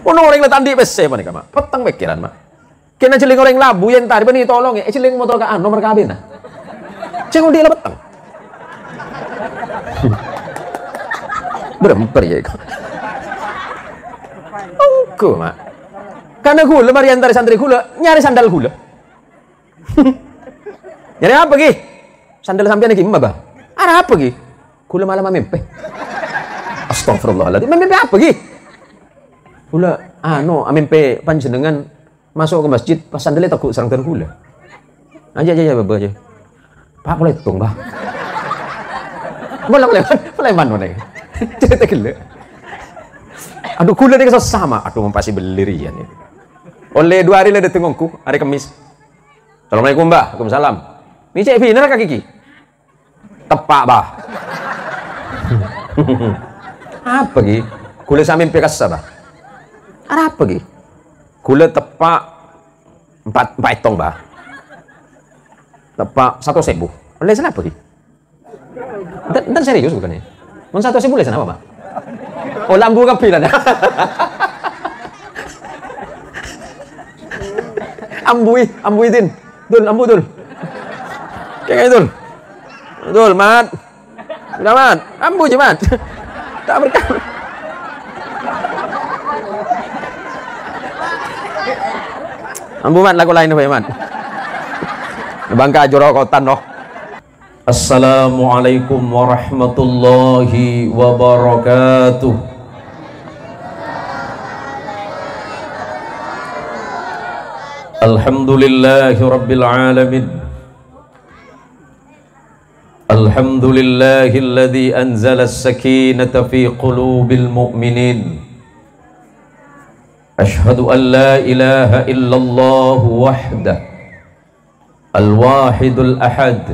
Ono orang letak di PC mana kama? Petang pikiran mak. Kena celing orang labu yang tadi bani tolong ya. Celing motor ka nomor kabin nah. Ceng dia lah petang. Beremper ya kau. Engko mak. Karena gula mari antara santri gula nyari sandal gula. Nyari apa ki? Sandal sampean iki mbah. Ada apa ki? Gula malam mimpi. Astagfirullahaladzim. Mimpi apa ki? Gula mimpi panjenengan masuk ke masjid pas sandalnya takut sarang dan gula. Aja baba aja. Pak boleh hitung, Bah. Boleh mana? Cerita gila. Aduh gula dia sama. Aduh pasti belirian ya. Oleh 2 hari lah dateng ngongku, hari Kamis. Assalamualaikum, Bah. Waalaikumsalam. Ini cek bener kaki ki. Tepak, Bah. Apa ki? Gula sampe pekasa, Bah. Ada apa ki? Gula tepak 4 tong, Bah. Tepak 1.000. Oleh sana apa ki? Dan serius bukannya? Mun 1.000 boleh sana apa, Bah? Oh, lambu kapilan. Ambui din. Dul, ambu dul. Kayak dul. Dul, mat. Udah, mat. Ambu je, mat. Tak berkah. Ambu mat lagu lain apa ya, mat? Bangka jorokotan noh. Assalamualaikum warahmatullahi wabarakatuh. Alhamdulillahi rabbil alamin. Alhamdulillahilladzi anzala as-sakinata fi qulubil mu'minin. Ashhadu an la ilaha illallah wahdah al-wahidul ahad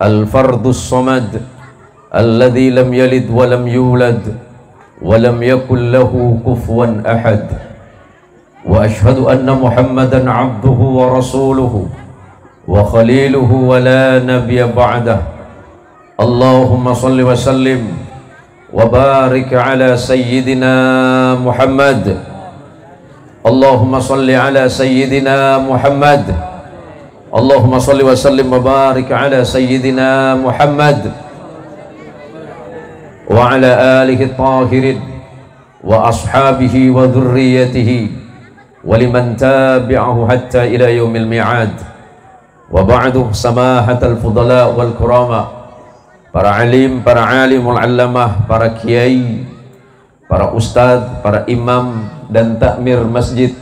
al-fardus samad alladzi lam yalid wa lam yulad wa lam yakul lahu kufuwan ahad. Wa ashhadu anna Muhammadan abduhu wa rasuluhu wa khaliluhu wa la nabiyya ba'dah. Allahumma salli wa sallim wa barik ala sayyidina Muhammad. Allahumma salli ala sayyidina Muhammad. Allahumma salli wa sallim wa barik ala sayyidina Muhammad wa ala alihi at-tahirin wa ashabihi wa dhurriyyatihi wa liman tabi'ahu hatta ila yaumil mi'ad. Wa ba'du, samahatal fudala wal kurama, para alim, para alimul allamah, para kiai, para ustadz, para imam dan takmir masjid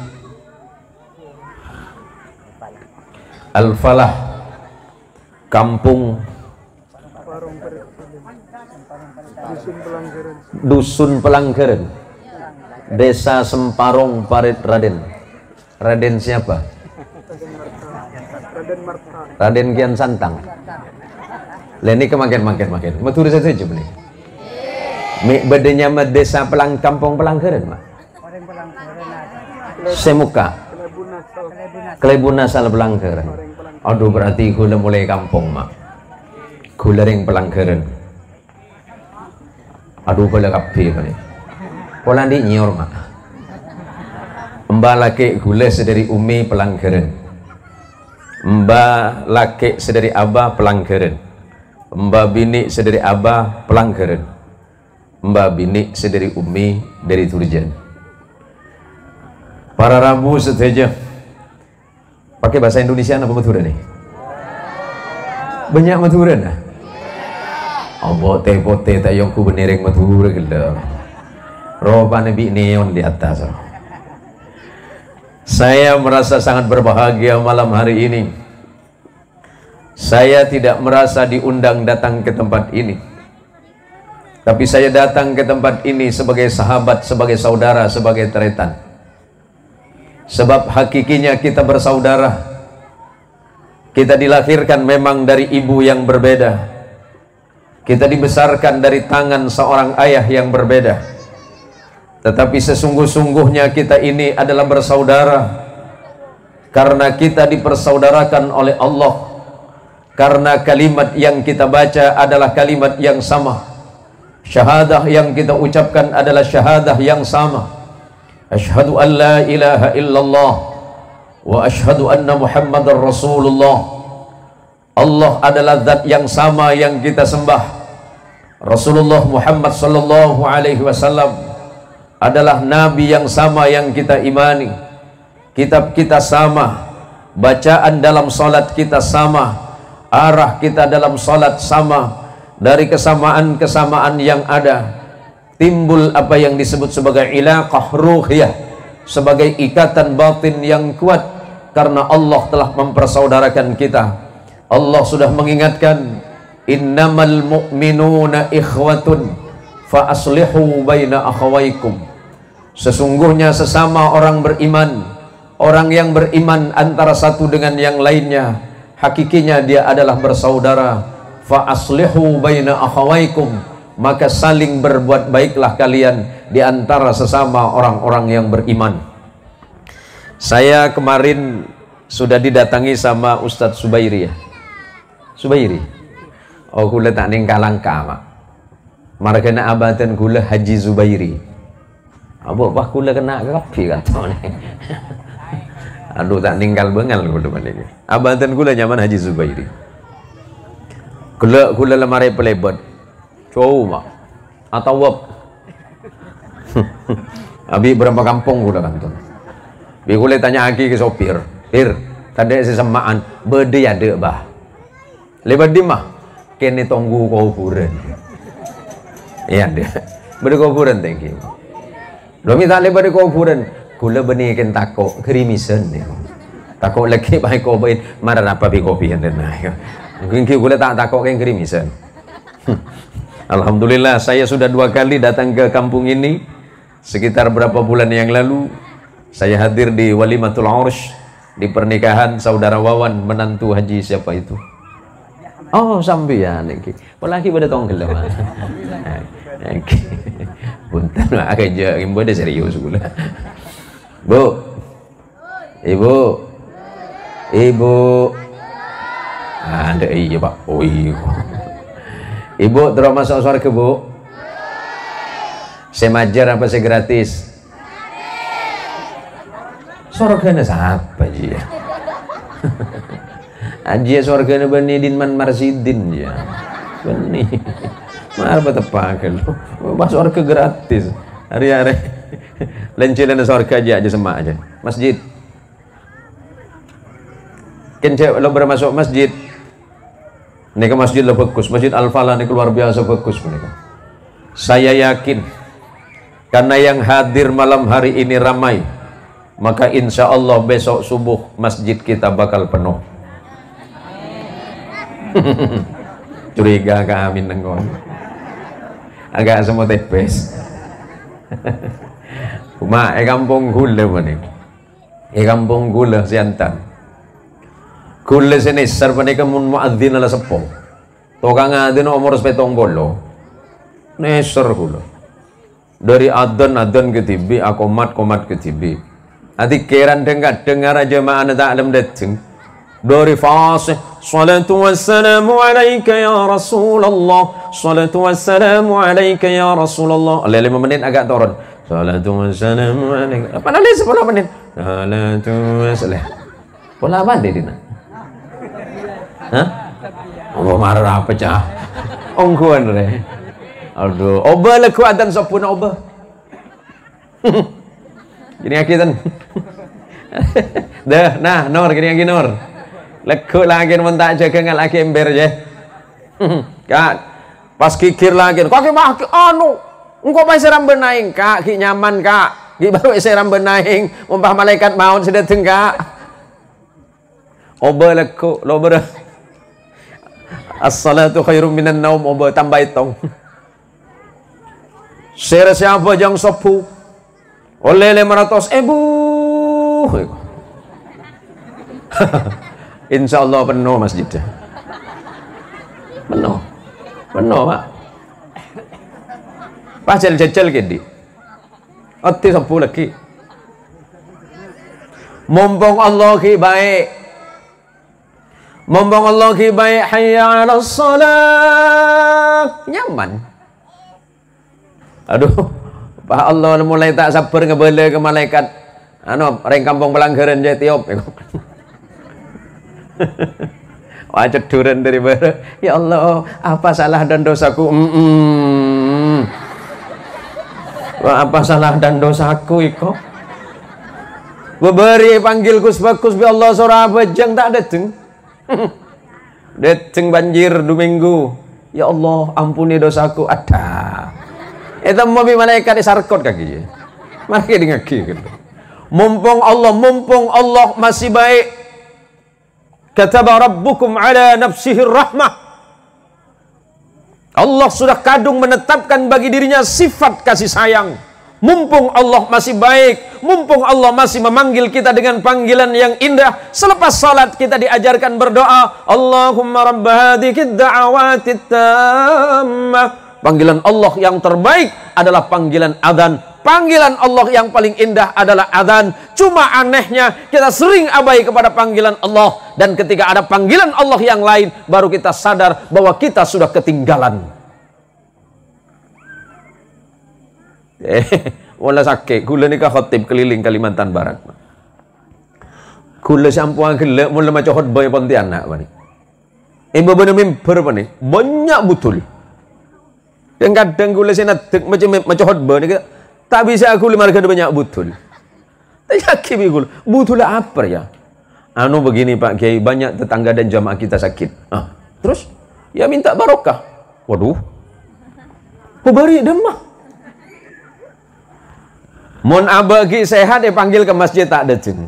Al-Falah, kampung Dusun Pelangkeren, Desa Semparong, Parit Raden. Raden siapa? Raden Kian Santang. Leni kemakin. Matur saja nih. Mik bedanya mah desa kampung Pelangkeren, Mak. Semuka. Kelebun asal Pelangkeren. Aduh berarti gula mulai kampung, Mak. Gula ring Pelangkeren. Aduh gula kapi nih. Pola di nyor, Mak. Mbak laki gula sedari umi Pelangkeren. Mbak laki sedari abah Pelangkeren. Mbak bini sedari abah Pelangkeren. Mbak bini sedari umi dari Turjan. Para rabu seteja pakai bahasa Indonesia apa Madura nih? Banyak Madura nah? Pote tayongku benereng Madura gila. Roba nabi neon di atas. Saya merasa sangat berbahagia malam hari ini. Saya tidak merasa diundang datang ke tempat ini, tapi saya datang ke tempat ini sebagai sahabat, sebagai saudara, sebagai teretan. Sebab hakikinya kita bersaudara. Kita dilahirkan memang dari ibu yang berbeda. Kita dibesarkan dari tangan seorang ayah yang berbeda. Tetapi sesungguh-sungguhnya kita ini adalah bersaudara karena kita dipersaudarakan oleh Allah, karena kalimat yang kita baca adalah kalimat yang sama, syahadah yang kita ucapkan adalah syahadah yang sama, Asyhadu an la ilaha illallah wa asyhadu anna Muhammadar Rasulullah. Allah adalah zat yang sama yang kita sembah. Rasulullah Muhammad sallallahu alaihi wasallam adalah nabi yang sama yang kita imani. Kitab kita sama, bacaan dalam salat kita sama, arah kita dalam salat sama. Dari kesamaan-kesamaan yang ada timbul apa yang disebut sebagai ilaqah ruhiyah, sebagai ikatan batin yang kuat, karena Allah telah mempersaudarakan kita. Allah sudah mengingatkan, innamal mu'minuna ikhwatun fa aslihu baina akhawaikum. Sesungguhnya sesama orang beriman, orang yang beriman antara satu dengan yang lainnya, hakikinya dia adalah bersaudara. Fa aslihu baina akhawaikum, maka saling berbuat baiklah kalian di antara sesama orang-orang yang beriman. Saya kemarin sudah didatangi sama Ustadz Subairi ya. Subairi. Oh, kula tak ning Kalangka, Mak. Margana abadan kula Haji Zubairi. Abuk bah kula kena kapi katone. Aduh tak ninggal bengal kula balik. Abadan kula nyaman Haji Zubairi. Kula lemari pelebot. Coba atau wap. Abi berapa kampung kula kantun. Bi kula tanya lagi ke sopir. Pir, tadi sesamaan bede ada bah. Lebat di mah kene tunggu kuburan. Iya deh. Bede kuburan thank you. Belum tak lebat di kuburan. Kula benikan takok kerimisan ni. Takok lagi baik kobain marah apa bi kopi yang denai. Mungkin kula tak takok yang kerimisan. Alhamdulillah saya sudah 2 kali datang ke kampung ini. Sekitar berapa bulan yang lalu saya hadir di Walimatul Ursh, di pernikahan saudara Wawan menantu haji siapa itu. Oh sampeyan iki. Apalagi pada tongkel lah. Punten lah aja imbo de serius kula. Bu. Ibu. Ibu. Ada iya Pak. Oh iya. Ibu terus masuk surga Bu? Saya majar apa saya gratis? Surganya siapa ji ya? Aji surganya bani dinman marsidin ya. Bani. Mar betepakel. Masuk surga gratis. Hari-hari. Lencilan surga aja semak aja. Masjid. Kencet lo bermasuk masjid. Mereka masjid lah bagus, Masjid Al-Falah ini luar biasa bagus mereka. Saya yakin karena yang hadir malam hari ini ramai, maka insya Allah besok subuh masjid kita bakal penuh. Curiga kami nenggon, agak semua tepes. Cuma kampung gula mana? Kampung gula Siantan. Kula sini sarpanika mun muadzin ala sepo. Tukang adzin umur 70. Neser kula. Dari adzan ke tibi, komat ke tibi. Ati keran dengar jemaah ta'lam datang. Dari fasih salatu wassalamu alayka ya Rasulullah. Salatu wassalamu alayka ya Rasulullah. 5 menit agak turun. Salatu wassalamu alayka. Apa nanti 10 menit? Salatu wassalamu. Pola apa dia dina? Hah? Oh marah apa cah? Ongkuan re. Aduh, oba lah kuatan sopuna oba. Gini akitan. Dah, nah, Nur gini lagi Nur. Lekuk lagi mentak jaga ngal lagi ember je. Kak, pas kikir lagi. Kaki mah anu, engkau masih ram benaing kak, ki nyaman kak. Ki baru seram benaing, umpah malaikat maut sudah tengkak. Oba lekuk, lo ber. As-salatu khairum minan naum, oba tambah itong. Sera siapa jang sopu? Oleh 500 ribu. Insya Allah penuh masjidnya. Penuh Pak. Pas jajal gede. Ati 10 lagi. Mumpung Allah ki baik. Mumpung Allah ki baik, hayya 'alas shalah. Nyaman. Aduh, Pak Allah mulai tak sabar ngebela ke malaikat reng kampung pelanggaran Jatiop. Wah ceduran dari bara. Ya Allah, apa salah dan dosaku? Wah, apa salah dan dosaku iko? Beberi panggil kusbakus bi Allah sora bejeng tak dateng. Dateng banjir 2 minggu. Ya Allah, ampuni dosaku. Ada. Itu mau malaikat disarkot kaki. Mari dengaki gitu. Mumpung Allah masih baik. Kataba rabbukum ala nafsihi rahmah. Allah sudah kadung menetapkan bagi dirinya sifat kasih sayang. Mumpung Allah masih baik, mumpung Allah masih memanggil kita dengan panggilan yang indah. Selepas salat kita diajarkan berdoa, Allahumma rabb hadhihi da'awati tammah. Panggilan Allah yang terbaik adalah panggilan adzan. Panggilan Allah yang paling indah adalah adzan. Cuma anehnya kita sering abai kepada panggilan Allah, dan ketika ada panggilan Allah yang lain baru kita sadar bahwa kita sudah ketinggalan. Wala sakit kula nikah khatib keliling Kalimantan Barat. Kula sampuan gelek mula macam khutbah Pontianak bani. Ibu bener mimper bani. Banyak betul. Yang kadang kula senadek macam khutbah ni tak bisa aku lima harga banyak betul. Tak yakin aku betul apa ya? Anu begini Pak Kiai, banyak tetangga dan jamaah kita sakit. Terus ya minta barokah. Waduh. Beri demah. Mun abagi sehat dipanggil ke masjid tak ada ceng.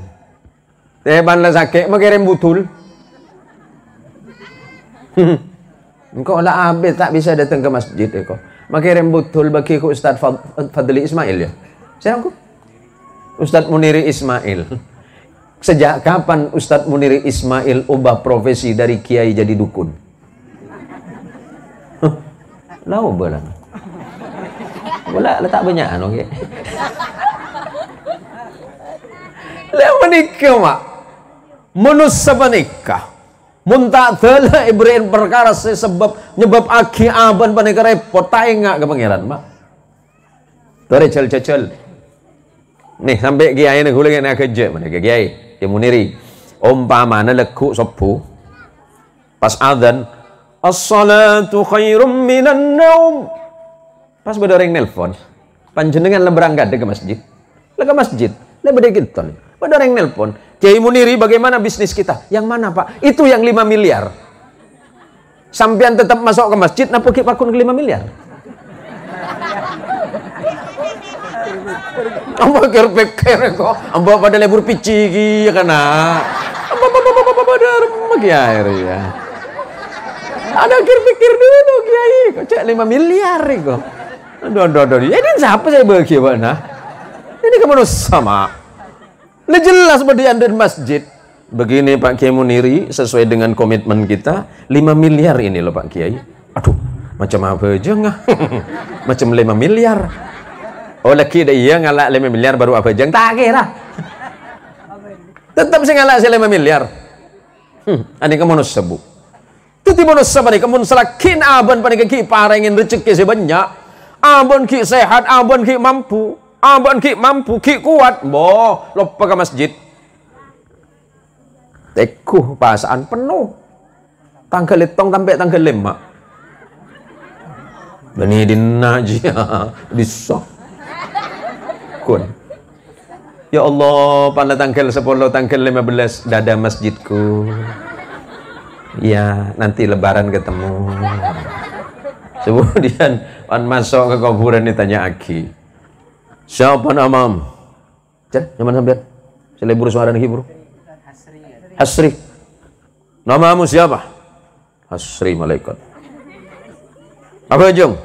Teban lah sakit mengirim betul. Engkau lah abis tak bisa datang ke masjid kau. Mengirim betul bagi ku Ustaz Fadli Ismail ya. Saya aku Ustaz Muniri Ismail. Sejak kapan Ustaz Muniri Ismail ubah profesi dari kiai jadi dukun? Lau belang. Bola letak banyak anu ke. Lah menikah mak. Manusia menikah. Muntak telah Ibrahim perkara sebab nyebab aki aban panika repot tak enggak ke pangeran mak. Tore cel. Nih sampai kiai ni gula nak kerja mana kiai dia Muniri. Umpama na lekuk sepuh pas adzan as-salatu khairum minan naum. Pas bedoreng nelpon panjenengan berangkat ke masjid. Lah ke masjid. Lah beda gitu. Bedoreng nelpon. Kiai Muniri bagaimana bisnis kita? Yang mana Pak? Itu yang 5 miliar. Sampian tetap masuk ke masjid, napa ki pakun ke 5 miliar? Ambo pikir kok, ambo pada lebur pici ki ya kana. Ambo pada magi air ya. Ada pikir dulu Kiai, kok cek 5 miliar kok. Aduh. Ini siapa saya bagi Pak nah? Ini kemana sama? Nah jelas berdian dan masjid. Begini Pak Kiai Muniri sesuai dengan komitmen kita 5 miliar ini loh Pak Kiai. Aduh macam apa aja nggak? Macam 5 miliar. Oh lagi iya ngalak 5 miliar baru apa aja? Tak kira. Tetap saya ngalak 5 miliar. Ani kamu sebu. Tuti bonus sabani kamu selakin aban panik ki parengin rezeki sebanyak. Abon ki sehat, abon ki mampu. Abon ki mampu, ki kuat, boh, lupa ke masjid. Tekuh pasaan penuh. Tanggal litong sampai tanggal 5. Bani dinna aja, bisa. Kun. Ya Allah, pada tanggal 10, tanggal 15, dada masjidku. Ya, nanti lebaran ketemu. Kemudian, masuk ke kuburan ditanya Aki. Siapa namamu? Cek, nyaman sampean? Selebur suara nih bro. Hasri. Namamu siapa? Hasri malaikat. Apa jong?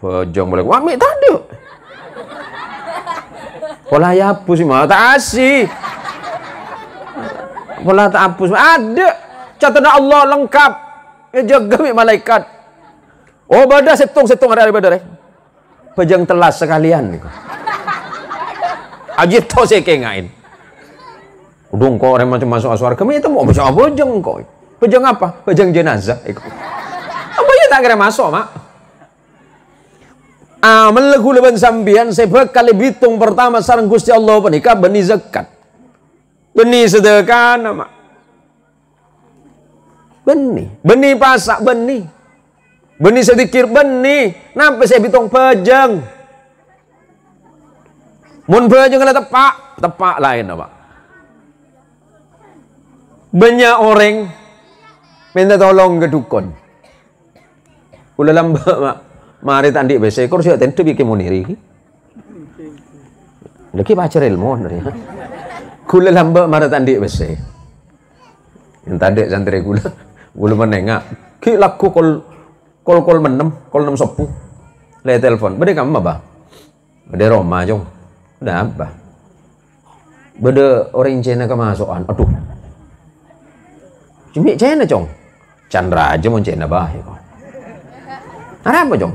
Bojong malaikat. Wah, mik tadi. Pola ya hapus mah tak asih. Pola tak hapus ada. Catatan Allah lengkap. Jaga mik malaikat. Oh, badah setung ada badah. Bojong telas sekalian nih. Aji to saya kengain. Udah kok orang macam masuk surga itu mau bisa bojong kok. Bojong apa? Bojong jenazah. Apa ya tak kira masuk mak? Amal gula ban sambian sebab kali bitung pertama sareng Gusti Allah panika beni zakat. Beni sedekah nama. Beni pasak beni. Beni sedikir beni. Nampai saya bitung pejeng. Mun pejeng kena tepak lain apa. Banyak orang minta tolong ke dukun. Ulah lamba mak. Mari tandi bese kor sia tentu bikin muniri. Lagi baca ilmu dari. Kula lamba mari tandi bese. Yang tadi santri kula menengak. Ki laku kol menem, kol 6 sepuh. Le telepon. Bede kamu apa? Bede Roma jong. Udah apa? Bede orang Cina kemasukan. Aduh. Cumi Cina jong. Chandra aja mau Cina bah ya kok. Ada apa jong?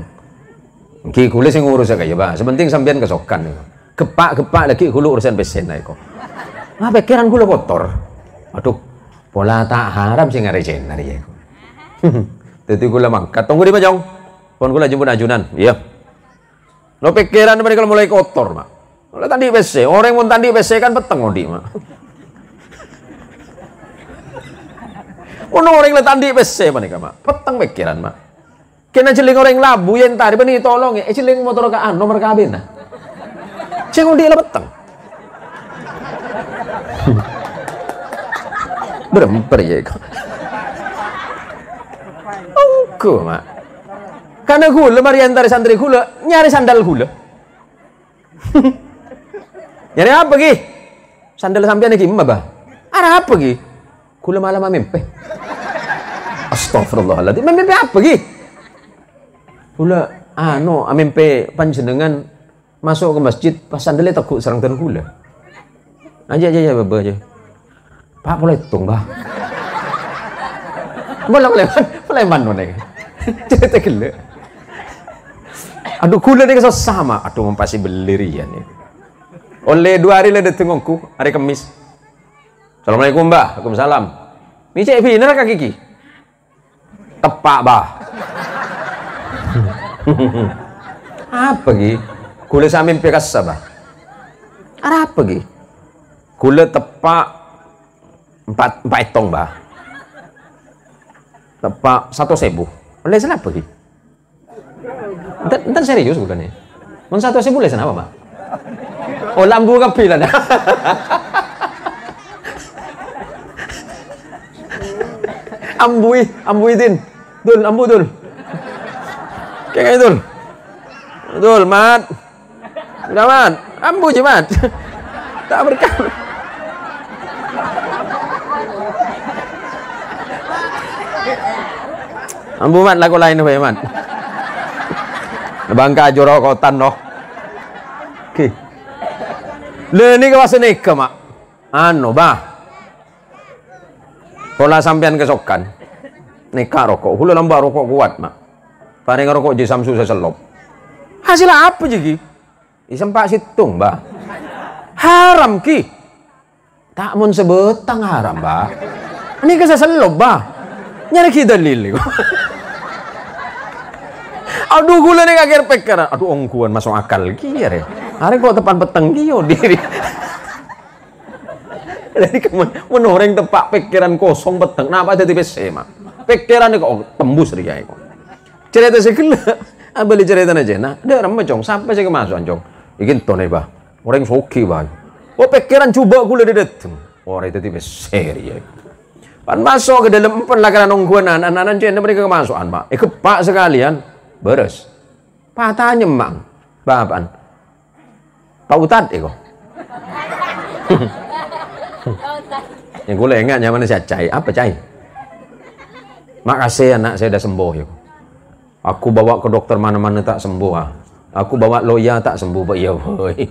Ki kula sing ngurus kaya ba. Sepenting sampean kesokan. Gepak lagi kula urusan besen ae kok. Ah pikiran kula kotor. Aduh, pola tak haram sing ngare Cina ya. Dadi kula mangkat. Tunggu di Jong. Pon kula jemput ajunan. Iya. Lo pikiran mereka mulai kotor, Mak. Oleh tadi BC, orang mun tadi BC kan peteng ngodi, Mak. Ono orang le tadi BC panika, Mak. Peteng pikiran, Mak. Kena jeling orang labu yang tadi beni tolong ya, jeling motor ka nomor kabin nah. Ceng ngodi lah peteng. Beremper ya kok. Ongko, Mak. Karena gula mari antara santri gula nyari sandal gula. Nyari apa ki? Sandal sampean iki mbah. Arah apa ki? Gula malam mimpi. Astagfirullahaladzim. Mimpi apa ki? Gula mimpi panjenengan masuk ke masjid pas sandalnya teguk serang dan gula. Aja baba aja. Pak boleh tung bah. Boleh mana nih? Cerita gila. Aduh gula ni sama. Aduh pasti belirian ya. Oleh 2 hari lah datang aku hari Kamis. Assalamualaikum bah. Waalaikumsalam. Ni cek bener kak Kiki. Tepak bah. Apa ki? Gula samin pekasa bah. Apa ki? Gula tepak 4 tong bah. Tepak 1.000. Oleh sana apa ki? Entar serius gulanya. Mun 1.000 boleh sana apa, Pak? Oh, lambu kapilan. Ambui din. Ambu dul. Kayak itu. Dul, Mat. Udah, Mat. Ambu je, Mat. Tak berkah. Ambu Mat lagu lain apa ya, Mat? Bangka jorok kotan noh. Oke. Le ni kawasan nikah, Mak. Bah. Pola sampean kesokan. Nikah rokok. Hulu lambak rokok kuat, Mak. Paling rokok je Samsu seselop. Hasil apa je ki? Isempak situng, Bah. Haram ki. Tak mun sebetang haram, Bah. Ini ke seselop, Bah. Nyari kita dalil. Aduh gula nih akhir pikiran. Aduh ongkuan masuk akal kira. Hari kok tepan peteng kio diri. Jadi kemen orang tepak pikiran kosong peteng. Napa jadi PC mak? Pikiran kok tembus dia kok. Cerita segala. Abeli cerita aja. Nah, dia ramai cong sampai saya kemasukan cong. Ikin tonai bah. Orang soki bah. Oh pikiran coba gula dia dateng. Orang itu tipe seri. Pan masuk ke dalam penlakaran ongkuan anak-anak cina mereka kemasukan pak. Kepak sekalian. Beres. Patahnya memang. Bapan. Pak Utad eko. Yang gue ingat nyaman saya cai. Apa cai? Makasih anak saya udah sembuh ya. Aku bawa ke dokter mana-mana tak sembuh ah. Aku bawa loya tak sembuh pak. Ya boy.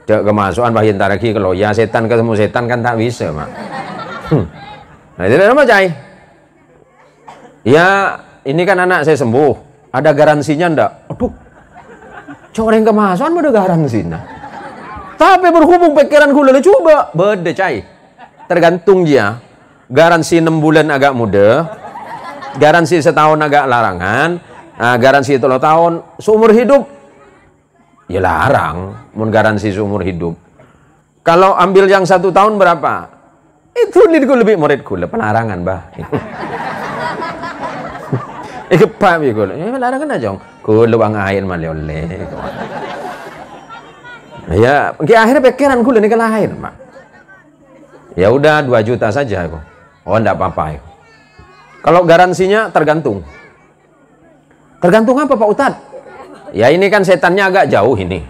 Cek kemasukan bahin taraki ke loya setan ketemu setan kan tak bisa mak. Nah itu apa cai? Ya ini kan anak saya sembuh. Ada garansinya ndak? Aduh, coreng kemasukan ada garansinya. Tapi berhubung pikiran gue coba, beda cai. Tergantung dia. Garansi 6 bulan agak muda, garansi setahun agak larangan, garansi 3 tahun seumur hidup Ya larang, mun garansi seumur hidup. Kalau ambil yang 1 tahun berapa? Itu lebih muridku, pelarangan bah. Ikut pak ya larangan aja. Kula bang air malah oleh. Ya, akhirnya pikiran kula ini lahir, Mak. Ya udah 2 juta saja aku. Oh, enggak apa-apa. Kalau garansinya tergantung. Tergantung apa Pak Ustadz? Ya ini kan setannya agak jauh ini.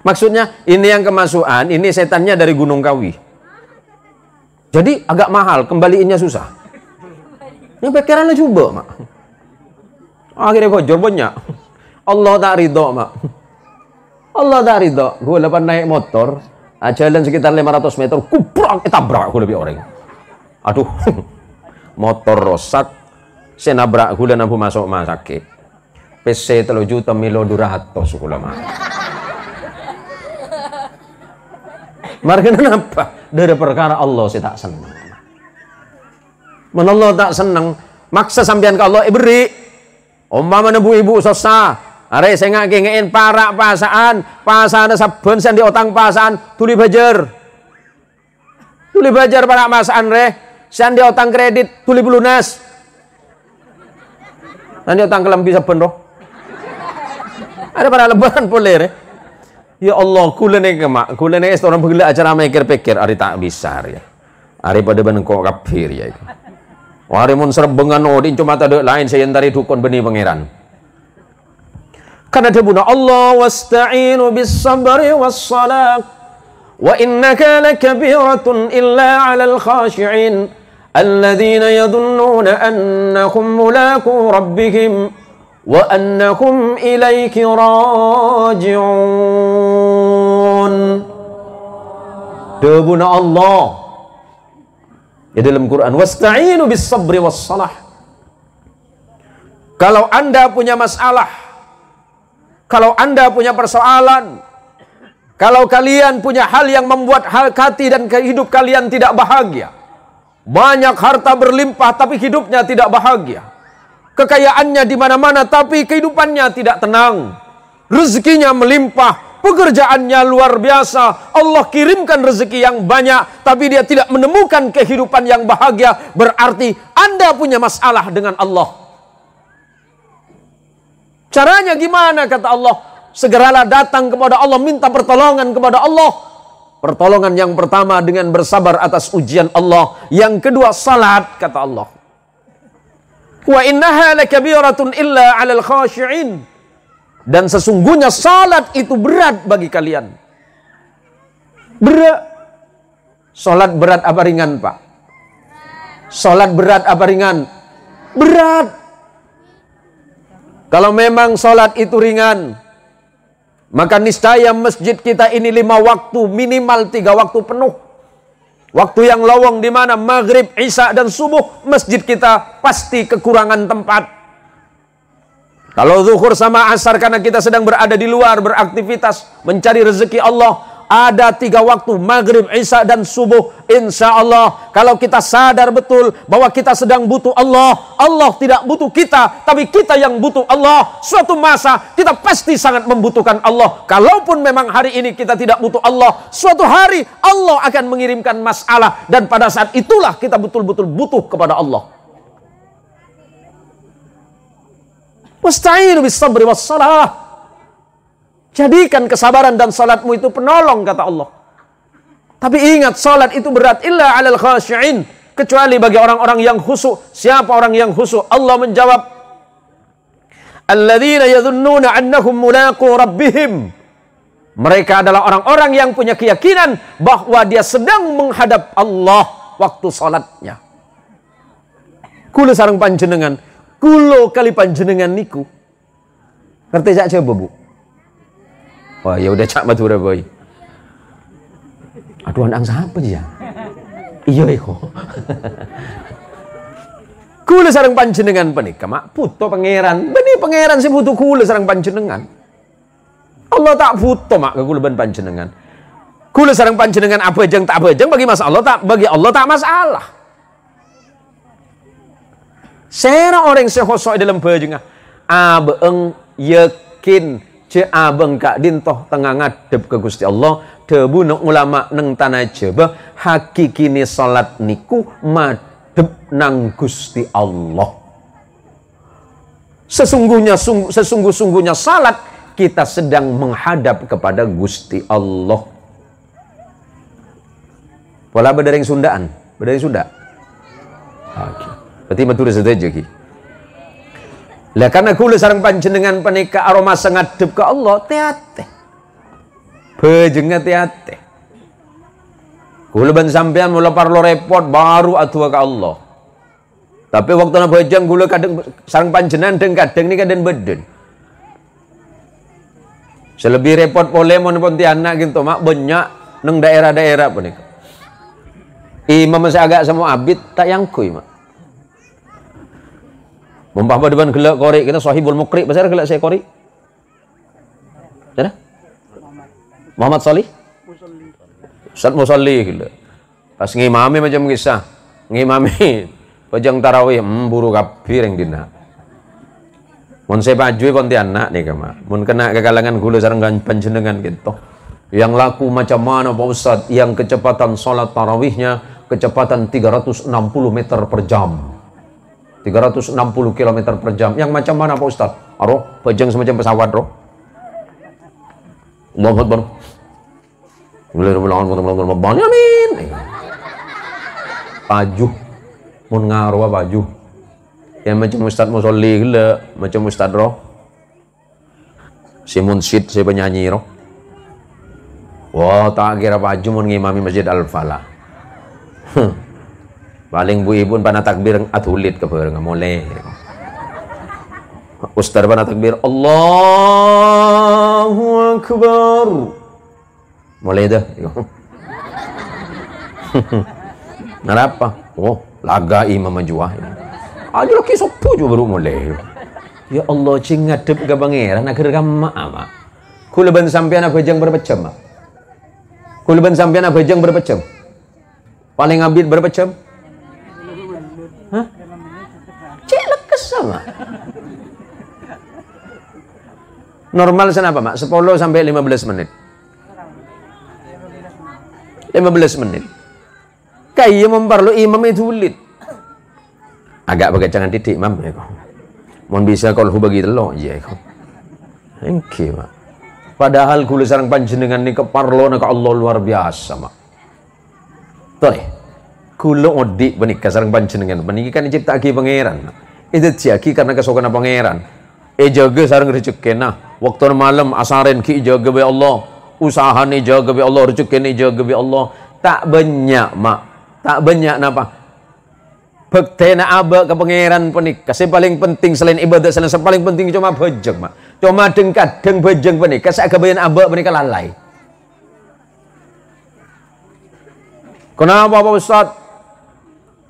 Maksudnya ini yang kemasukan, ini setannya dari Gunung Kawi. Jadi agak mahal, kembaliinnya susah. Yang pikirannya coba, Mak. Akhirnya bocor banyak. Allah tak ridho, Mak. Allah tak ridho. Gue lepas naik motor, jalan sekitar 500 meter, kubrak, tabrak gue lebih orang. Aduh, motor rosak, saya nabrak gue dan aku masuk rumah sakit. PC 3 juta milo 200 gue lama. Mereka kenapa? Dari perkara Allah saya tak senang. Allah tak senang, maksa sampean ke Allah beri. Umpama ibu-ibu susah. Are saya ngein para pasaan saben sen di otang pasaan tuli bajar. Tuli bajar para pasaan re, sen di otang kredit tuli lunas. Nanti otang kelambi saben roh. Ada pada lebaran boleh re. Ya Allah, kulene kemak, kulene orang begila acara mikir-pikir, ari tak bisa ya. Ari pada benengkok kafir ya. Wari mun serbengan odin cuma tak ada lain saya dari dukun benih pangeran. Karena dia bunuh Allah wasta'inu bis sabri was salat wa innaka lakabiratun illa 'alal khashi'in alladhina yadhunnuna annahum mulaqu rabbihim wa annahum ilaiki raji'un. Dia bunuh Allah. Ya dalam Quran, wasta'inu bis sabri was salah. Kalau Anda punya masalah, kalau Anda punya persoalan, kalau kalian punya hal yang membuat hati dan hidup kalian tidak bahagia, banyak harta berlimpah tapi hidupnya tidak bahagia, kekayaannya di mana-mana tapi kehidupannya tidak tenang, rezekinya melimpah, pekerjaannya luar biasa, Allah kirimkan rezeki yang banyak tapi dia tidak menemukan kehidupan yang bahagia, berarti Anda punya masalah dengan Allah. Caranya gimana kata Allah? Segeralah datang kepada Allah, minta pertolongan kepada Allah. Pertolongan yang pertama dengan bersabar atas ujian Allah, yang kedua salat kata Allah. Wa innaha lakabiratun illa 'alal khashi'in. Dan sesungguhnya salat itu berat bagi kalian. Berat. Salat berat apa ringan, Pak? Salat berat apa ringan? Berat. Kalau memang salat itu ringan, maka niscaya masjid kita ini 5 waktu, minimal 3 waktu penuh. Waktu yang lowong di mana? Maghrib, Isya dan subuh, masjid kita pasti kekurangan tempat. Kalau zuhur sama asar karena kita sedang berada di luar beraktivitas mencari rezeki Allah, ada 3 waktu, maghrib, Isya dan subuh. Insya Allah kalau kita sadar betul bahwa kita sedang butuh Allah, Allah tidak butuh kita, tapi kita yang butuh Allah. Suatu masa kita pasti sangat membutuhkan Allah. Kalaupun memang hari ini kita tidak butuh Allah, suatu hari Allah akan mengirimkan masalah, dan pada saat itulah kita betul-betul butuh kepada Allah. Wasta'inu bis sabri was salah. Jadikan kesabaran dan salatmu itu penolong kata Allah. Tapi ingat, salat itu berat illa 'alal khashi'in, kecuali bagi orang-orang yang khusyuk. Siapa orang yang khusyuk? Allah menjawab, alladzina yadhunnuna annahum mulaqu rabbihim. Mereka adalah orang-orang yang punya keyakinan bahwa dia sedang menghadap Allah waktu salatnya. Kula sareng panjenengan, kulo kali panjenengan niku. Ngerti sak coba, Bu? Wah, ya udah cak Madura boy. Aduh, anak siapa dia? Iya iko. Kula sareng panjenengan penika mak butuh pangeran. Beni pangeran sing butuh kula sareng panjenengan. Allah tak butuh mak kula ben panjenengan. Kula sareng panjenengan abajeng tak abajeng bagi masalah tak, bagi Allah tak masalah. Sera orang sehosok dalam bajengah abeeng yakin ce abeng kak dintoh tengah ngadep ke Gusti Allah, debu nang ulama nang tanah Jawa, hakikine salat niku madhep nang Gusti Allah. Sesungguhnya salat kita sedang menghadap kepada Gusti Allah. Pola bedereng Sundaan, bedereng Sunda. Oke. Berarti matur saja ki. Lah karena kula sareng panjenengan panika aroma ngadep ke Allah teate. Bejeng teate. Kula ban sampean mula parlo repot baru atua ke Allah. Tapi waktu na bejeng kula kadang sareng panjenengan deng kadang ni kadang beden. Selebih repot pole mon Pontianak gitu mak banyak neng daerah-daerah panika. Imam masih agak sama abid tak yangkui mak. Mumpah depan gelak korek kita sahibul mukri besar gelak saya korek. Mana? Muhammad Salih? Ustaz Musalli gelak. Pas ngimami macam kisah. Ngimami pajang tarawih buru kabir yang dina. Mun saya baju Pontianak nih kama. Mun kena ke kalangan gula sareng panjenengan gitu. Yang laku macam mana Pak Ustaz? Yang kecepatan sholat tarawihnya kecepatan 360 meter per jam. 360 km per jam. Yang macam mana Pak Ustaz? Aroh, pajang semacam pesawat roh. Allahu Akbar. Amin. Pajuh. Mun ngaruh pajuh. Yang macam Ustaz Musolli gila, macam Ustaz roh. Si munsyid, si penyanyi roh. Wah, tak kira pajuh mun ngimami Masjid Al-Falah. Paling bu ibu pana takbir atulit ke bareng mulai. Ustaz pana takbir Allahu Akbar. Mulai dah. Kenapa? Oh, laga imam majuah. Aja laki sopo juga baru mulai. Ya Allah, cing ngadep ke pangeran agar kama ama. Kula ban sampean apa jang berapa jam? Kula ban sampean apa jang berapa jam? Paling abid berapa jam? Hah? Cek lekas sama. Normal senapa mak? 10 sampai 15 menit. 15 menit. Kayak memperlu imam itu ulit. Agak pakai jangan titik imam ya kok. Mohon bisa kalau bagi telok ya kok. Engke mak. Padahal kula sareng panjenengan ni keparlona ka Allah luar biasa mak. Tore. Kula odik menikah sareng panjenengan paniki kan diciptake pangeran. Itu jaki karena kesokan pangeran. Jaga sareng rezekina. Waktu malam asaren ki jaga be Allah. Usahane jaga be Allah, rezekine jaga be Allah. Tak banyak mak. Tak banyak napa? Bektena aba ke pangeran penikah. Yang paling penting selain ibadah selain paling penting cuma bejeng mak. Cuma kadang bejeng penikah. Saya kebayan aba penikah lalai. Kenapa Pak Ustaz?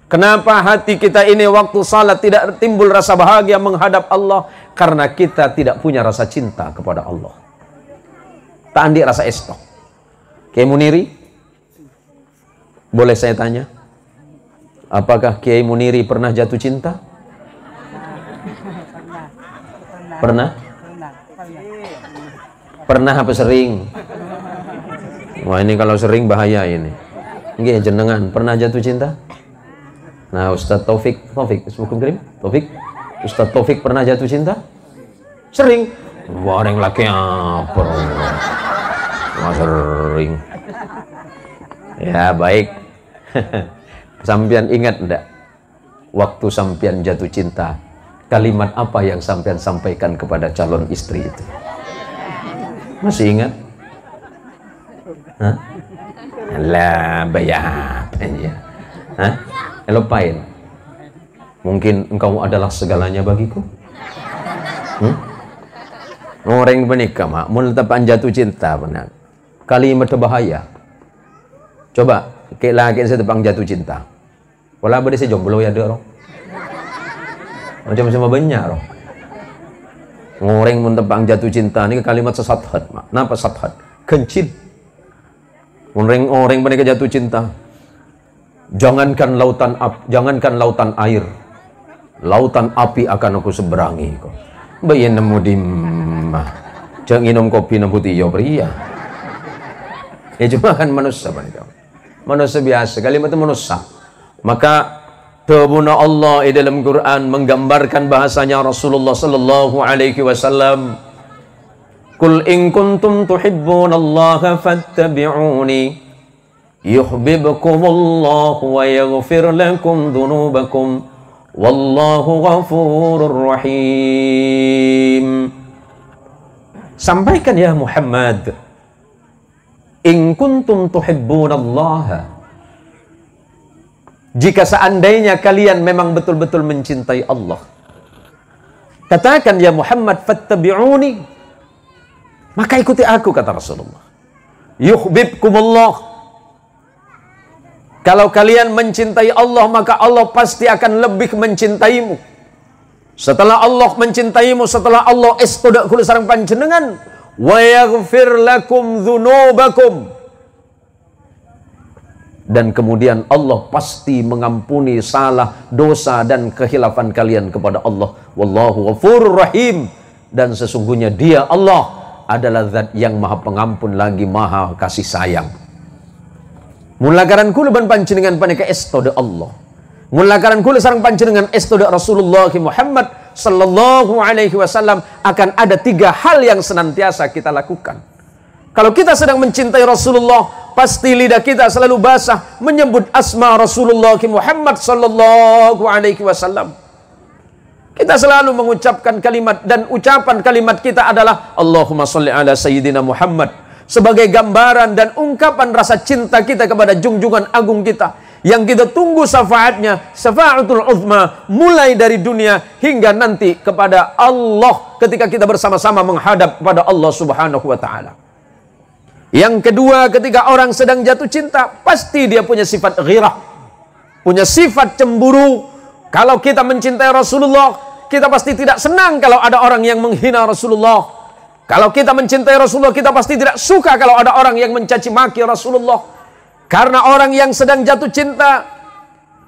Kenapa hati kita ini waktu salat tidak timbul rasa bahagia menghadap Allah? Karena kita tidak punya rasa cinta kepada Allah. Tak andi rasa esto. Kiai Muniri, boleh saya tanya? Apakah Kiai Muniri pernah jatuh cinta? Pernah? Pernah apa sering? Wah ini kalau sering bahaya ini. Nggih jenengan pernah jatuh cinta? Nah Ustaz Taufik, Ustaz Taufik pernah jatuh cinta? Sering. Wareng laki apa? Wah sering. Ya baik. Sampian ingat enggak? Waktu sampian jatuh cinta, kalimat apa yang sampian sampaikan kepada calon istri itu? Masih ingat? Hah? Alah, bayar ya. Hah? Elopain. Mungkin engkau adalah segalanya bagiku. Orang menikah mak, mun tepan jatuh cinta benar. Kalimat bahaya. Coba, kayak lagi saya tepang jatuh cinta. Walau bade saya jomblo ya deh roh. Macam-macam banyak roh. Orang mun tepang jatuh cinta ini kalimat sesat hat mak. Napa sesat hat? Kencil. Orang menikah jatuh cinta. Jangankan lautan air, lautan api akan aku seberangi kok. Bayi nemu di Jangan minum kopi na putih ya pria. Ya cuma kan manusia panika. Manusia biasa, kalimat itu manusia. Maka tabuna Allah di dalam Quran menggambarkan bahasanya Rasulullah sallallahu alaihi wasallam. Qul in kuntum tuhibbunallaha fattabi'uni yuhibbukumullahu wa yaghfir lakum dhunubakum wallahu ghafurur rahim. Sampaikan ya Muhammad, in kuntum tuhibbunallaha, jika seandainya kalian memang betul-betul mencintai Allah, katakan ya Muhammad, fattabi'uni, maka ikuti aku, kata Rasulullah. Yuhibbukumullah, kalau kalian mencintai Allah, maka Allah pasti akan lebih mencintaimu. Setelah Allah mencintaimu, setelah Allah istodak kula sareng panjenengan, wa yaghfir lakum dzunubakum, dan kemudian Allah pasti mengampuni salah, dosa dan kehilafan kalian kepada Allah. Wallahu ghafurur rahim, dan sesungguhnya Dia Allah adalah zat yang maha pengampun lagi maha kasih sayang. Mulakaran kula ban panjenengan panika estode Allah. Mulakaran kula sareng panjenengan estode Rasulullah Muhammad sallallahu alaihi wasallam, akan ada 3 hal yang senantiasa kita lakukan. Kalau kita sedang mencintai Rasulullah, pasti lidah kita selalu basah menyebut asma Rasulullah Muhammad sallallahu alaihi wasallam. Kita selalu mengucapkan kalimat, dan ucapan kalimat kita adalah Allahumma sholli ala sayyidina Muhammad, sebagai gambaran dan ungkapan rasa cinta kita kepada junjungan agung kita yang kita tunggu syafaatnya, syafaatul uzma, mulai dari dunia hingga nanti kepada Allah ketika kita bersama-sama menghadap kepada Allah Subhanahu wa taala. Yang kedua, ketika orang sedang jatuh cinta, pasti dia punya sifat ghirah, punya sifat cemburu. Kalau kita mencintai Rasulullah, kita pasti tidak senang kalau ada orang yang menghina Rasulullah. Kalau kita mencintai Rasulullah, kita pasti tidak suka kalau ada orang yang mencaci maki Rasulullah. Karena orang yang sedang jatuh cinta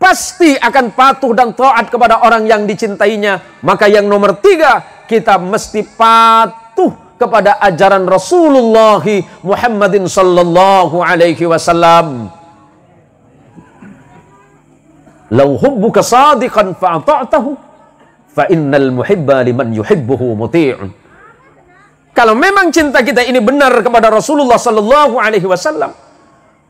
pasti akan patuh dan taat kepada orang yang dicintainya. Maka yang nomor 3, kita mesti patuh kepada ajaran Rasulullah Muhammadin sallallahu alaihi wasallam. Lau hubbuka sadiqan fa'ata'tahu fa innal muhibba liman yuhibbuhu muti'un. Kalau memang cinta kita ini benar kepada Rasulullah sallallahu alaihi wasallam,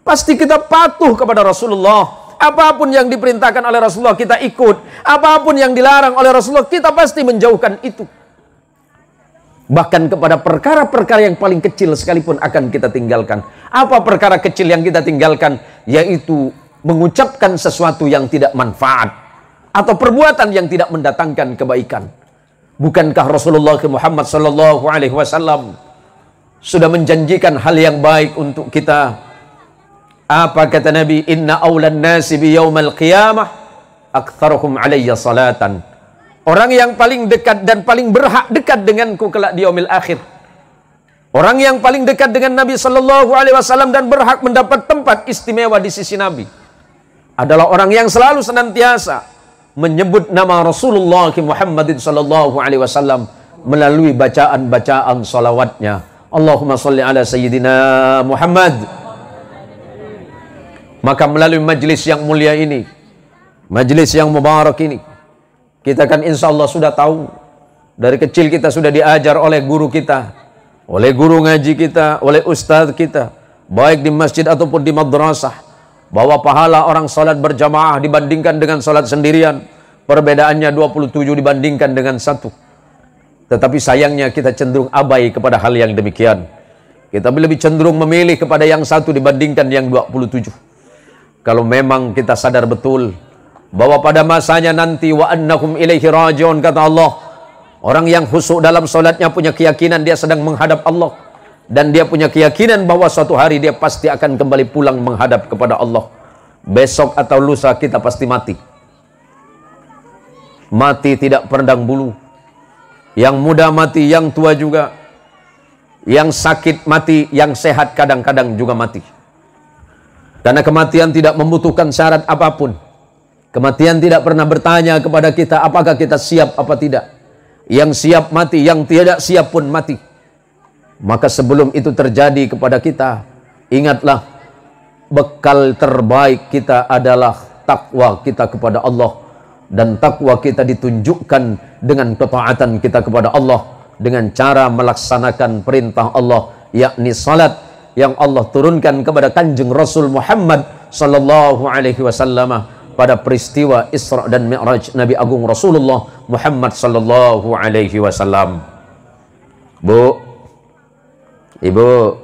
pasti kita patuh kepada Rasulullah. Apapun yang diperintahkan oleh Rasulullah kita ikut. Apapun yang dilarang oleh Rasulullah kita pasti menjauhkan itu. Bahkan kepada perkara-perkara yang paling kecil sekalipun akan kita tinggalkan. Apa perkara kecil yang kita tinggalkan? Yaitu mengucapkan sesuatu yang tidak manfaat, atau perbuatan yang tidak mendatangkan kebaikan. Bukankah Rasulullah Muhammad sallallahu alaihi wasallam sudah menjanjikan hal yang baik untuk kita? Apa kata Nabi? Inna awlan nasi bi yaumal qiyamah aktsaruhum alayya salatan. Orang yang paling dekat dan paling berhak dekat denganku kelak di yaumil akhir, orang yang paling dekat dengan Nabi sallallahu alaihi wasallam dan berhak mendapat tempat istimewa di sisi Nabi, adalah orang yang selalu senantiasa menyebut nama Rasulullah Muhammadin sallallahu alaihi wasallam melalui bacaan-bacaan salawatnya. Allahumma sholli ala sayyidina Muhammad. Maka melalui majlis yang mulia ini, majlis yang mubarak ini, kita kan insya Allah sudah tahu, dari kecil kita sudah diajar oleh guru kita, oleh guru ngaji kita, oleh ustadz kita, baik di masjid ataupun di madrasah, bahwa pahala orang salat berjamaah dibandingkan dengan salat sendirian, perbedaannya 27 dibandingkan dengan 1. Tetapi sayangnya kita cenderung abai kepada hal yang demikian. Kita lebih cenderung memilih kepada yang 1 dibandingkan yang 27. Kalau memang kita sadar betul bahwa pada masanya nanti wa annahum ilaihi rajiun, kata Allah, orang yang khusyuk dalam salatnya punya keyakinan dia sedang menghadap Allah, dan dia punya keyakinan bahwa suatu hari dia pasti akan kembali pulang menghadap kepada Allah. Besok atau lusa kita pasti mati. Mati tidak pandang bulu. Yang muda mati, yang tua juga. Yang sakit mati, yang sehat kadang-kadang juga mati. Karena kematian tidak membutuhkan syarat apapun. Kematian tidak pernah bertanya kepada kita apakah kita siap apa tidak. Yang siap mati, yang tidak siap pun mati. Maka sebelum itu terjadi kepada kita, ingatlah bekal terbaik kita adalah takwa kita kepada Allah. Dan takwa kita ditunjukkan dengan ketaatan kita kepada Allah, dengan cara melaksanakan perintah Allah, yakni salat yang Allah turunkan kepada Kanjeng Rasul Muhammad sallallahu alaihi wasallam pada peristiwa Isra dan Mi'raj Nabi Agung Rasulullah Muhammad sallallahu alaihi wasallam. Bu, Ibu,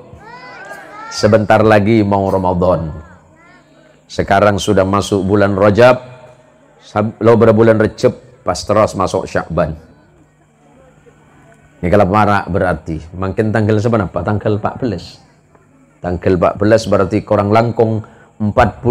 sebentar lagi mau Ramadan. Sekarang sudah masuk bulan Rajab, lo berbulan Recep, pas terus masuk Sya'ban. Ini kalau marak berarti makin tanggal seberapa? Tanggal 14. Tanggal 14 berarti kurang langkung 45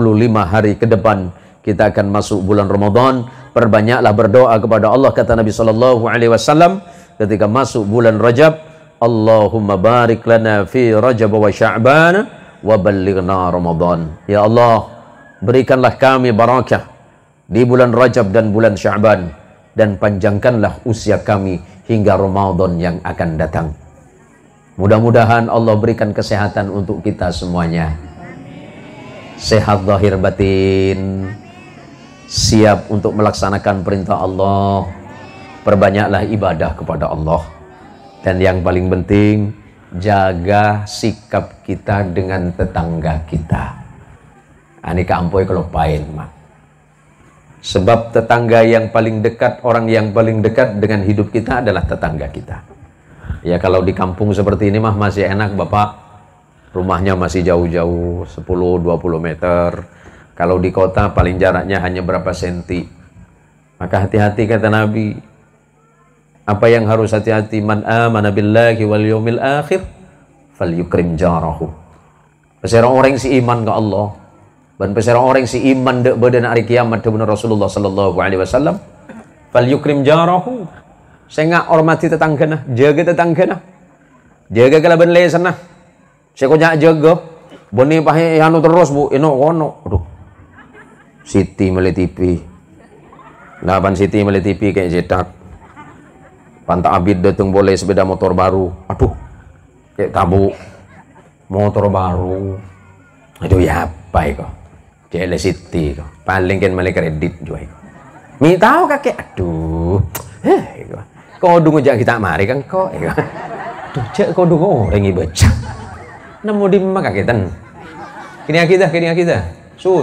hari ke depan kita akan masuk bulan Ramadan. Perbanyaklah berdoa kepada Allah, kata Nabi sallallahu alaihi wasallam ketika masuk bulan Rajab, Allahumma barik lana fi Rajab wa Sya'ban wa ballighna Ramadan. Ya Allah, berikanlah kami barakah di bulan Rajab dan bulan Sya'ban, dan panjangkanlah usia kami hingga Ramadan yang akan datang. Mudah-mudahan Allah berikan kesehatan untuk kita semuanya. Sehat zahir batin, siap untuk melaksanakan perintah Allah. Perbanyaklah ibadah kepada Allah. Dan yang paling penting, jaga sikap kita dengan tetangga kita. Ini kampoi kalau pain, mak. Sebab tetangga yang paling dekat, orang yang paling dekat dengan hidup kita adalah tetangga kita. Ya kalau di kampung seperti ini mah masih enak, Bapak. Rumahnya masih jauh-jauh, 10-20 meter. Kalau di kota paling jaraknya hanya berapa senti. Maka hati-hati kata Nabi. Apa yang harus hati-hati? Man amana billahi wal yawmil akhir falyukrim jarahu. Peserang orang si iman ke Allah. Dan peserang orang si iman dek badan hari kiamat kebenar Rasulullah sallallahu alaihi wasallam. Falyukrim jarahu. Saya hormati tetangga nah, jaga tetangga nah. Jaga kalaban lesan nah. Saya kok jaga. Boni pahe anu terus Bu, ino kono. Aduh. Siti meli TV. Lapan Siti meli TV kayak cetak. Pantak Abid datang boleh sepeda motor baru. Aduh. Kayak tabu. Motor baru. Aduh ya apa itu? Jele Siti kok. Paling kan meli kredit juga itu. Mi tahu kakek. Aduh. Kau dungu jak kita mari kan kok. Tuh cek kau dungu orang baca. Nemu di mak kaketan. Kini kita. Su.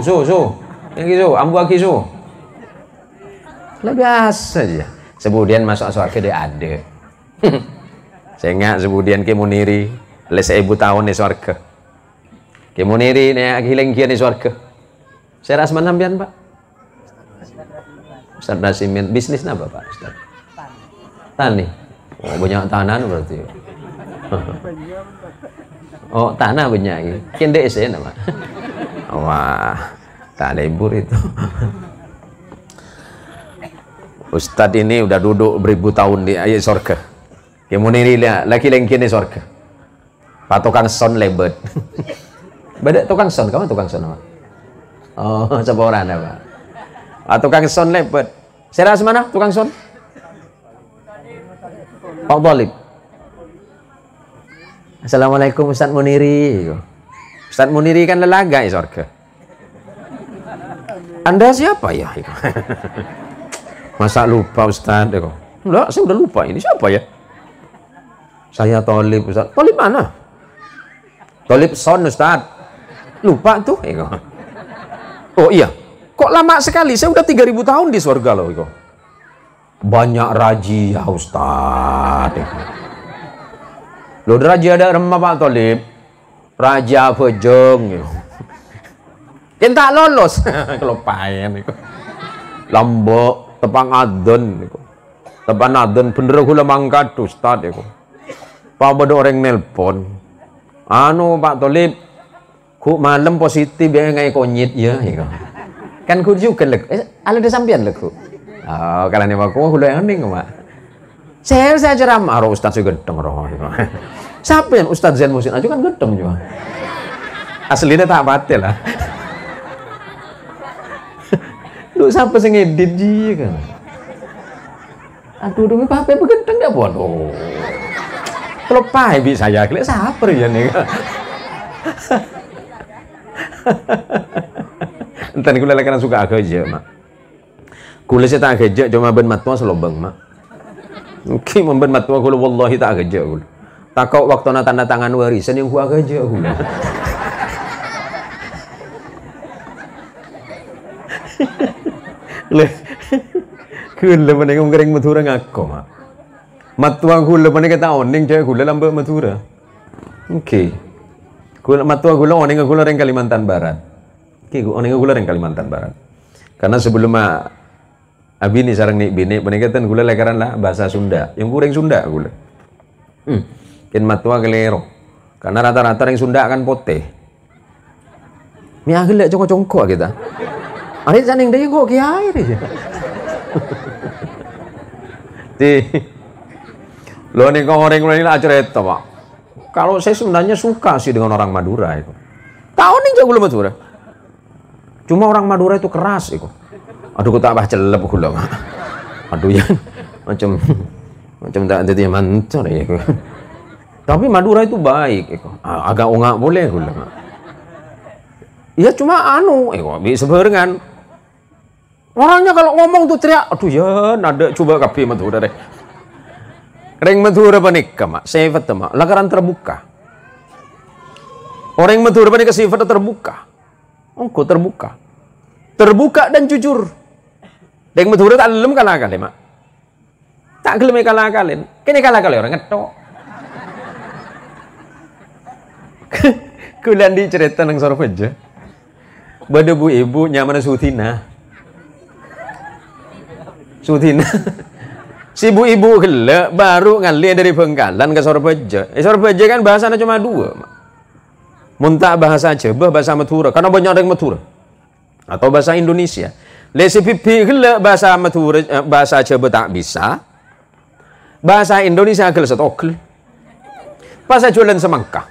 Yang gitu, ambu aki su. Lah biasa aja. Sebudian masuk surga dia ada. Saya ingat sebudian ke Muniri, les 1000 tahun di surga. Ke Muniri nih hilang kian di surga. Saya rasa sampean, Pak. Ustaz Nasimin bisnis apa, Pak Ustaz? Tani. Oh, banyak tanah berarti. Oh, tanah banyak. Kian desa nama. Wah, tak libur itu. Ustadz ini udah duduk beribu tahun di ayat surga. Kemudian lihat laki lengkin di surga. Pak tukang son lebet. Beda tukang son, kamu tukang son apa? Oh, seorang apa? Pak tukang son lebet. Saya rasa mana tukang son? Pak Dalib. Assalamualaikum Ustaz Muniri. Ustaz Muniri kan lelaga di surga. Anda siapa ya? Masa lupa Ustaz? Enggak, saya udah lupa. Ini siapa ya? Saya Tolib Ustaz. Tolib mana? Tolib son Ustaz. Lupa tuh. Oh iya. Kok lama sekali? Saya udah 3000 tahun di surga loh. Banyak raji ya Ustaz. Loh raja ada remah Pak Tolib. Raja Pejeng. Kita lolos. Kelupain. Lombok. Tepang adon. Tepang adon. Bener gula mangkat Ustaz. Pak bodoh orang nelpon. Anu Pak Tolib. Ku malam positif ya ngai konyit ya. Kan ku juga lek. Ala ada sampian lek ku. Oh, kalian yang aku hula yang ning Pak. Saya ceramah ro Ustaz juga gedeng roh. Siapa yang Ustaz Zain Musin aja kan gedeng juga. Aslinya tak batil lah. Lu siapa sing ngedit ji kan? Aduh demi apa begedeng dah bodoh. Kalau pai bi saya kelek saper ya nih. Enten kula lek suka aja, Mak. Kula saya tak aja cuma ben matwa selobang, Mak. Ki memben matwa kula wallahi tak aja kula. Takau waktu tanda tangan warisan yang gua aja kula. Le. Kula meneng ngering Madura ngako, Mak. Matwa kula meneng kata oning cewek kula lambe Madura. Oke. Kula matwa kula oning kula reng Kalimantan Barat. Oke, oning kula reng Kalimantan Barat. Karena sebelum abi ni sarang ni bini peningkatan gula lekaran lah bahasa Sunda. Yang kurang Sunda gula. Ken matwa kelero. Karena rata-rata yang Sunda akan poteh. Mi agak congkok-congkok kita. Akhir saning dia kok kiai aja. Lo nih kau orang ini lah cerita, Pak. Kalau saya sebenarnya suka sih dengan orang Madura itu. Tahu nih jago Madura. Cuma orang Madura itu keras itu. Aduh, aku tak baca celep gula. Aduh ya, macam tak jadi mantor ya. Tapi Madura itu baik, agak ongak boleh gula. Ya cuma bisa barengan. Orangnya kalau ngomong tuh teriak, aduh ya, nada coba kapi Madura deh. Reng Madura panika, Mak, sifat Mak, lakaran terbuka. Orang Madura panika sifat terbuka. Engkau terbuka. Terbuka dan jujur. Reng Madura tak lem kalah-kalin, Mak. Tak gelem kalah-kalin. Kene kalah-kalin orang ngetok. Kulian di cerita nang Sorpeja. Bada bu ibu nyaman Sutina. Si bu ibu gila baru ngalih dari Bengkalan ke Sorpeja. Sorpeja kan bahasanya cuma dua. Muntah bahasa Jawa, bahasa Madura. Karena banyak orang Madura. Atau bahasa Indonesia. Lesi pipi gila bahasa Madura, bahasa Jawa tak bisa. Bahasa Indonesia gila setokil. Pas jualan semangka.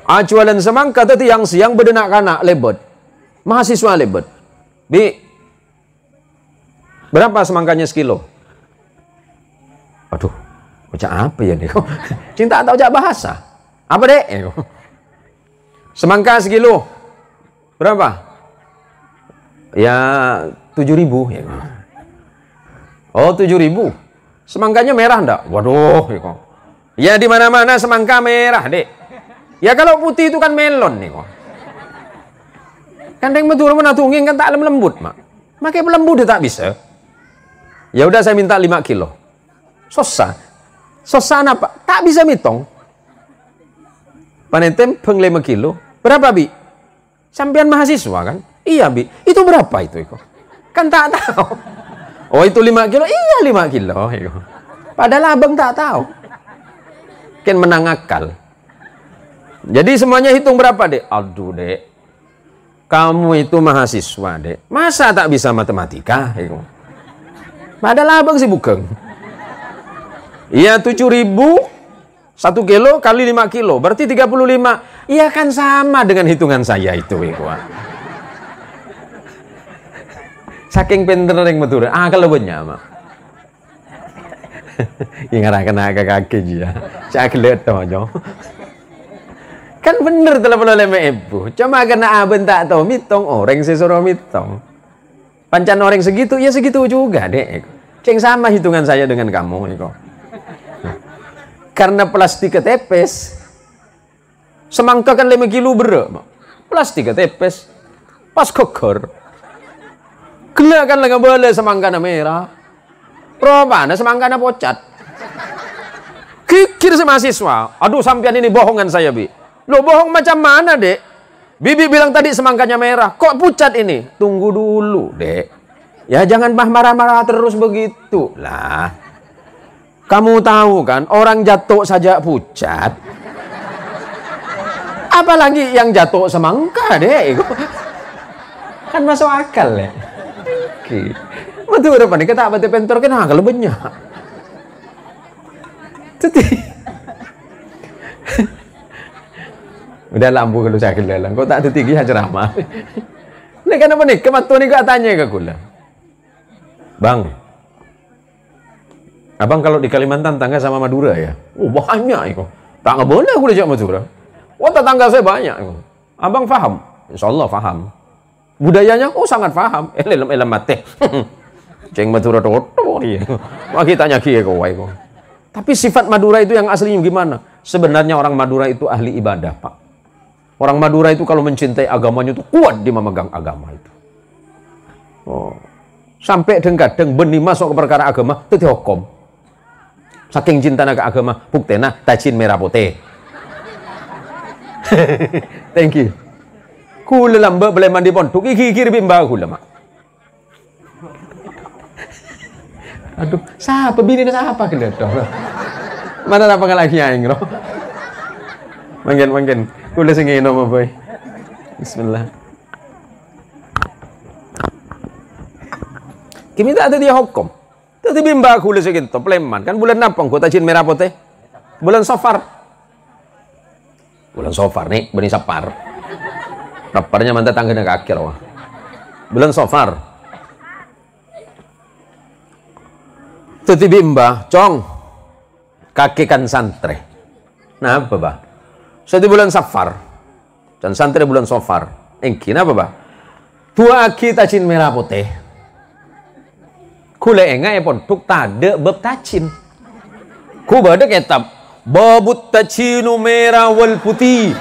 Jualan semangka tadi yang siang bedenak kanak lebet. Mahasiswa lebet. Bi, berapa semangkanya sekilo? Aduh, macam apa ya nih? Cinta tahu jak bahasa. Apa dek? Semangka sekilo. Berapa? Ya 7.000. Ya. Oh 7.000. Semangkanya merah ndak? Waduh. Ya di mana-mana semangka merah dek. Ya kalau putih itu kan melon nih kok. Kan yang Madura menatungin kan tak lembut, Mak. Makai pelembut dia tak bisa. Ya udah saya minta 5 kilo. Sosa apa? Tak bisa mitong. Panetem peng 5 kilo. Berapa, Bi? Sampean mahasiswa kan? Iya, Bi. Itu berapa itu? Kan tak tahu. Oh, itu 5 kilo? Iya, 5 kilo. Padahal abang tak tahu. Kan menang akal. Jadi semuanya hitung berapa, Dek? Aduh, Dek. Kamu itu mahasiswa, Dek. Masa tak bisa matematika? Padahal abang sih bukan. Iya 7.000 1 kilo kali 5 kilo berarti 35. Iya kan sama dengan hitungan saya itu. Saking pinter yang betul. Kalau banyak, Mak. Yang kena kaki dia. Saya lihat aja. Kan bener telah oleh ibu. Cuma karena abang tak tahu mitong orang sesuruh mitong. Pancan orang segitu, ya segitu juga, Dek. Ceng sama hitungan saya dengan kamu, Eko. Karena plastik ketepes. Semangka kan 5 kilo berat, plastik ketepes. Pas kokor. Gila kan lagi boleh semangka merah. Probana semangka pocat. Kikir si mahasiswa. Aduh, sampean ini bohongan saya, Bi. Lo bohong macam mana, Dek? Bibi bilang tadi semangkanya merah, kok pucat ini? Tunggu dulu, Dek. Ya jangan marah-marah terus begitu. Lah. Kamu tahu kan, orang jatuh saja pucat. Apalagi yang jatuh semangka, Dek. Kan masuk akal ya. Oke. Betul berapa nih? Kita abad pentor kan kalau banyak. Udah lampu kalau saya kedalang. Kau tak tinggi aja ceramah. Ini kenapa nih? Kematu nih gak tanya ke gula. Bang, Abang kalau di Kalimantan tangga sama Madura ya? Oh banyak itu. Tak boleh aku diajak Madura. Oh tetangga saya banyak itu. Abang paham? Insya Allah paham. Budayanya oh sangat paham. Elem mate. Ceng Madura toto dia. Wah kita nyaki ya kau. Tapi sifat Madura itu yang aslinya gimana? Sebenarnya orang Madura itu ahli ibadah, Pak. Orang Madura itu kalau mencintai agamanya itu kuat dia memegang agama itu. Oh. Sampai kadang benih masuk ke perkara agama itu dihukum. Saking cinta ke agama, buktena tajin merah putih. Thank you. Kula lamba boleh mandi pondok iki bimba kula mak. Aduh, siapa bini siapa keledor. Mana apa lagi aing lo? Manggen. Kula sing ngene apa boy. Bismillah. Kimi tak ada dia hukum. Tapi bimba kula sing to pleman kan bulan apa kota tajin merah putih? Bulan Safar. Bulan Safar nih, benih Safar. Raparnya mantap tangga ke akhir wah. Bulan Safar. Tuti bimba, cong. Kaki kan santre. Nah apa bah? Satu bulan Safar. Dan santre bulan Safar. Engki apa bah? Tua kita tajin merah putih. Kule enggak ya pondok tade bab tacin. Ku bade kitab babut tacinu merah wal putih.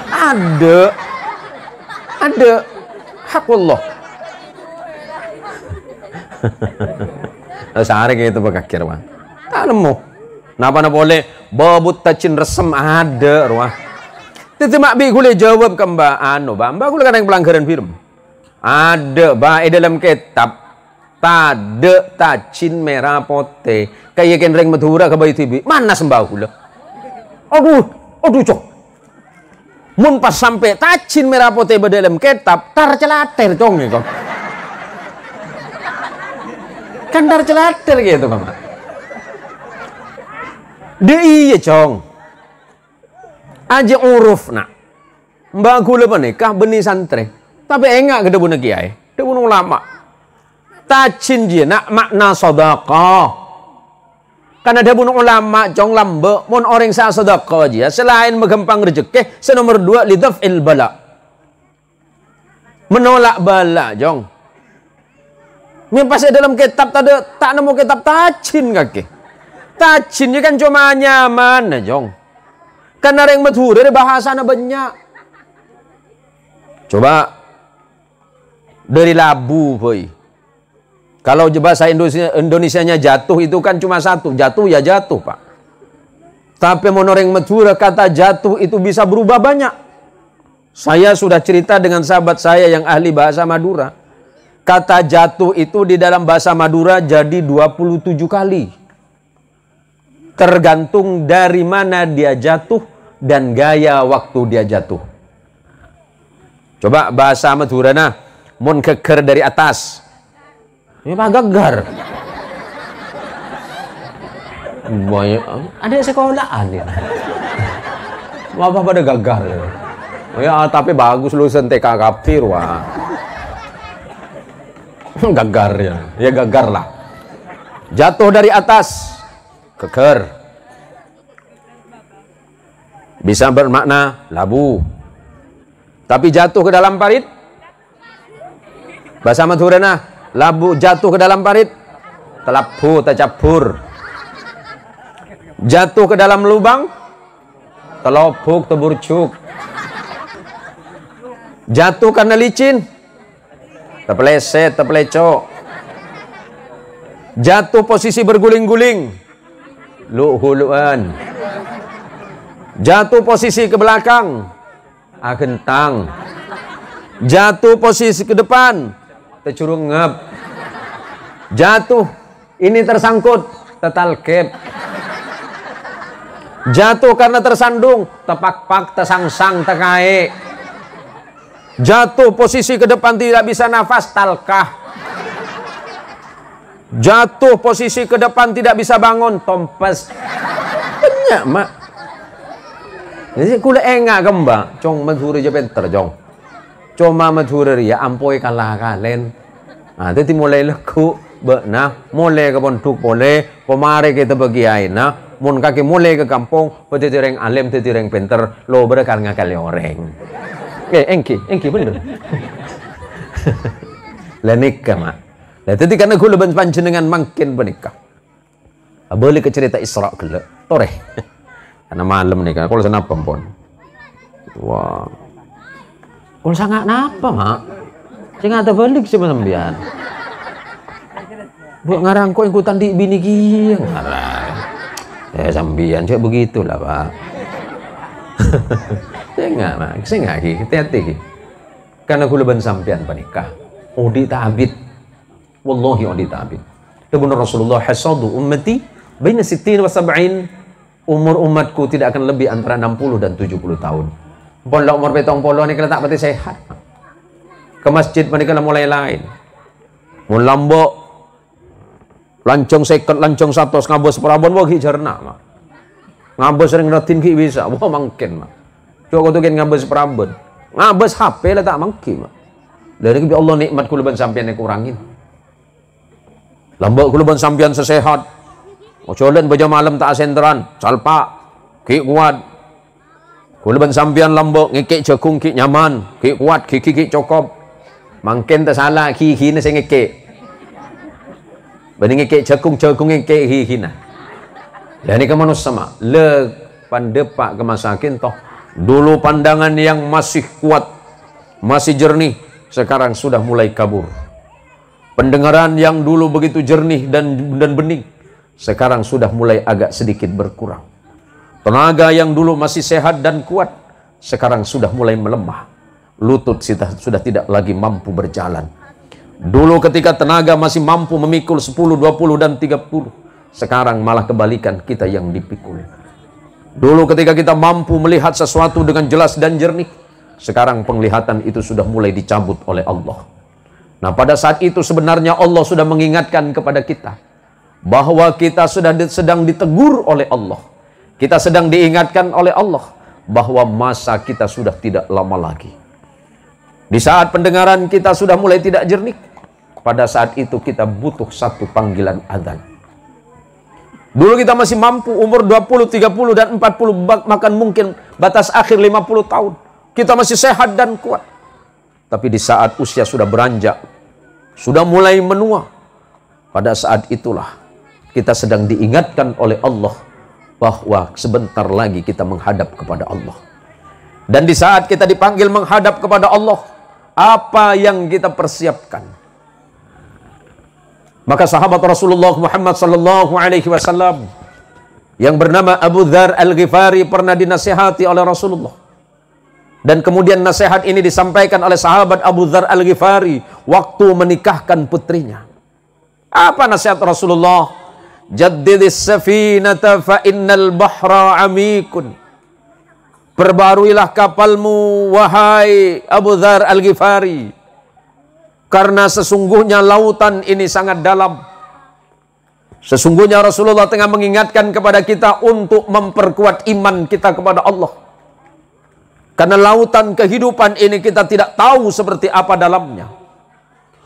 Ada hakullah. Sehari gitu bakakir mah. Tak nemu. Napa boleh babut tacin resem ada ruah. Tete mak bi kule jawab ke mbak anu, mbak kule kan yang pelanggaran film. Ada dalam kitab tade tacin merah putih. Kayak kenreng Madura ke Bayu TV. Mana sembah kule? Aduh cok. Mun pas sampai tacin merah putih dalam kitab tar celater cong kok. Kan tar celater gitu kan. Dia iya cong. Aja uruf nak. Mbak kula menikah benih santri. Tapi enggak gede bunuh kiai. Dia bunuh ulama. Tacin dia nak makna sedekah. Karena ada bunuh ulama cong lambe. Mon orang sa sedekah aja. Selain megempang rezeki. Senomor 2 lidaf'il bala. Menolak bala cong. Ini pas dalam kitab tadi tak nemu kitab tacin kaki. Tacinnya kan cuma nyaman cong. Karena yang mathura ada bahasanya banyak. Coba dari labu boy. Kalau bahasa Indonesianya jatuh itu kan cuma satu. Jatuh ya jatuh pak. Tapi monoreng Madura kata jatuh itu bisa berubah banyak. Saya sudah cerita dengan sahabat saya yang ahli bahasa Madura. Kata jatuh itu di dalam bahasa Madura jadi 27 kali. Tergantung dari mana dia jatuh dan gaya waktu dia jatuh. Coba bahasa Madura nah. Mun keker dari atas. Ini pak gagar. Banyak. Ada sekolahan ya. Apa pada gagar. Ya tapi bagus lulusan TK Kapir wah. Gagar ya. Ya gagar lah. Jatuh dari atas. Keker. Bisa bermakna labu. Tapi jatuh ke dalam parit. Bahasa Madura nah. Labu jatuh ke dalam parit. Telapu, tercabur. Jatuh ke dalam lubang. Telopuk, teburcuk. Jatuh karena licin. Tepleset, teplecok. Jatuh posisi berguling-guling. Luhuluan. Jatuh posisi ke belakang. Agentang. Jatuh posisi ke depan. Tercurungap. Jatuh. Ini tersangkut. Tetalkep. Jatuh karena tersandung. Tepak-pak, tesangsang, tekae. Jatuh posisi ke depan tidak bisa nafas. Talkah. Jatuh posisi ke depan tidak bisa bangun. Tompes. Banyak mak. Jadi kula enggak kembang. Cong Madura aja pinter cong. Cuma Madura ya ampoi kalah kalen. Nah, itu mulai leku nah mulai ke pondok boleh, pemare kita bagi aina, mun kaki mulai ke kampung, petitireng alim, petitireng pinter, lo berekar ngakali orang. Engki bener. Lah nikah mak. Lah tadi karena gue leban panjenengan makin bernikah. Boleh ke cerita Isra gelek, toreh. Karena malam nih kan, kalau kenapa pon? Wah, kalau sangat napa mak? Saya nggak terbalik sih sambian. Buat ngarang kok ikutan di bini kia ngarang. Sambian cek begitulah pak. Saya nggak hati-hati. Karena aku leban sampean panikah. Odi ta'abid. Wallahi odi ta'abid. Ibnu Rasulullah hasadu ummati baina 60 wa 70. Umur umatku tidak akan lebih antara 60 dan 70 tahun. Pondok umur betong polo ini kena tak pati sehat. Ke masjid panikah mulai lain. Mulambok lancong seket, lancong satu, ngabos perabon wah hijarna mah. Ngabos sering ratin ki bisa, wah mungkin mah. Coba kau tuh ngabos perabon. Ngabes HP lah tak mangki mak. Dari kebi Allah nikmat kuluban sampian yang kurangin. Lambak kuluban sampian sesehat. Ocolen baja malam tak asenteran. Salpa, ki kuat. Kuluban sampian lambak ngekek jagung ki nyaman, ki kuat, ki cokop. Mangken tak salah ki na saya ngekek. Banding ngekek jagung ngekek ki na. Jadi ke manusia sama. Le pandepak ke masakin toh. Dulu pandangan yang masih kuat, masih jernih, sekarang sudah mulai kabur. Pendengaran yang dulu begitu jernih dan bening, sekarang sudah mulai agak sedikit berkurang. Tenaga yang dulu masih sehat dan kuat, sekarang sudah mulai melemah. Lutut sudah tidak lagi mampu berjalan. Dulu ketika tenaga masih mampu memikul 10, 20, dan 30, sekarang malah kebalikan kita yang dipikul. Dulu ketika kita mampu melihat sesuatu dengan jelas dan jernih, sekarang penglihatan itu sudah mulai dicabut oleh Allah. Nah pada saat itu sebenarnya Allah sudah mengingatkan kepada kita bahwa kita sudah sedang ditegur oleh Allah. Kita sedang diingatkan oleh Allah bahwa masa kita sudah tidak lama lagi. Di saat pendengaran kita sudah mulai tidak jernih, pada saat itu kita butuh satu panggilan adzan. Dulu kita masih mampu umur 20, 30, dan 40, bahkan mungkin batas akhir 50 tahun. Kita masih sehat dan kuat. Tapi di saat usia sudah beranjak, sudah mulai menua, pada saat itulah kita sedang diingatkan oleh Allah bahwa sebentar lagi kita menghadap kepada Allah. Dan di saat kita dipanggil menghadap kepada Allah, apa yang kita persiapkan? Maka sahabat Rasulullah Muhammad sallallahu alaihi wasallam yang bernama Abu Dzar Al-Ghifari pernah dinasihati oleh Rasulullah. Dan kemudian nasihat ini disampaikan oleh sahabat Abu Dzar Al-Ghifari waktu menikahkan putrinya. Apa nasihat Rasulullah? Jaddidis safinata fa innal bahra amikun. Perbaruilah kapalmu wahai Abu Dzar Al-Ghifari. Karena sesungguhnya lautan ini sangat dalam. Sesungguhnya Rasulullah tengah mengingatkan kepada kita untuk memperkuat iman kita kepada Allah. Karena lautan kehidupan ini kita tidak tahu seperti apa dalamnya.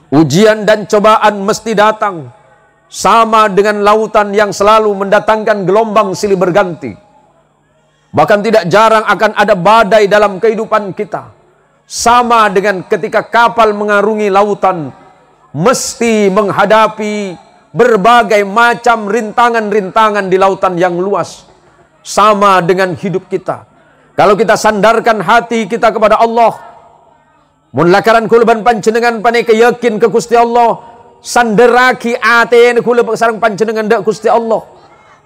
Ujian dan cobaan mesti datang. Sama dengan lautan yang selalu mendatangkan gelombang silih berganti. Bahkan tidak jarang akan ada badai dalam kehidupan kita. Sama dengan ketika kapal mengarungi lautan, mesti menghadapi berbagai macam rintangan-rintangan di lautan yang luas. Sama dengan hidup kita. Kalau kita sandarkan hati kita kepada Allah, mun lakaran kuluban panjenengan paneka yakin ke Gusti Allah, sanderaki ate kula sareng panjenengan dak Gusti Allah,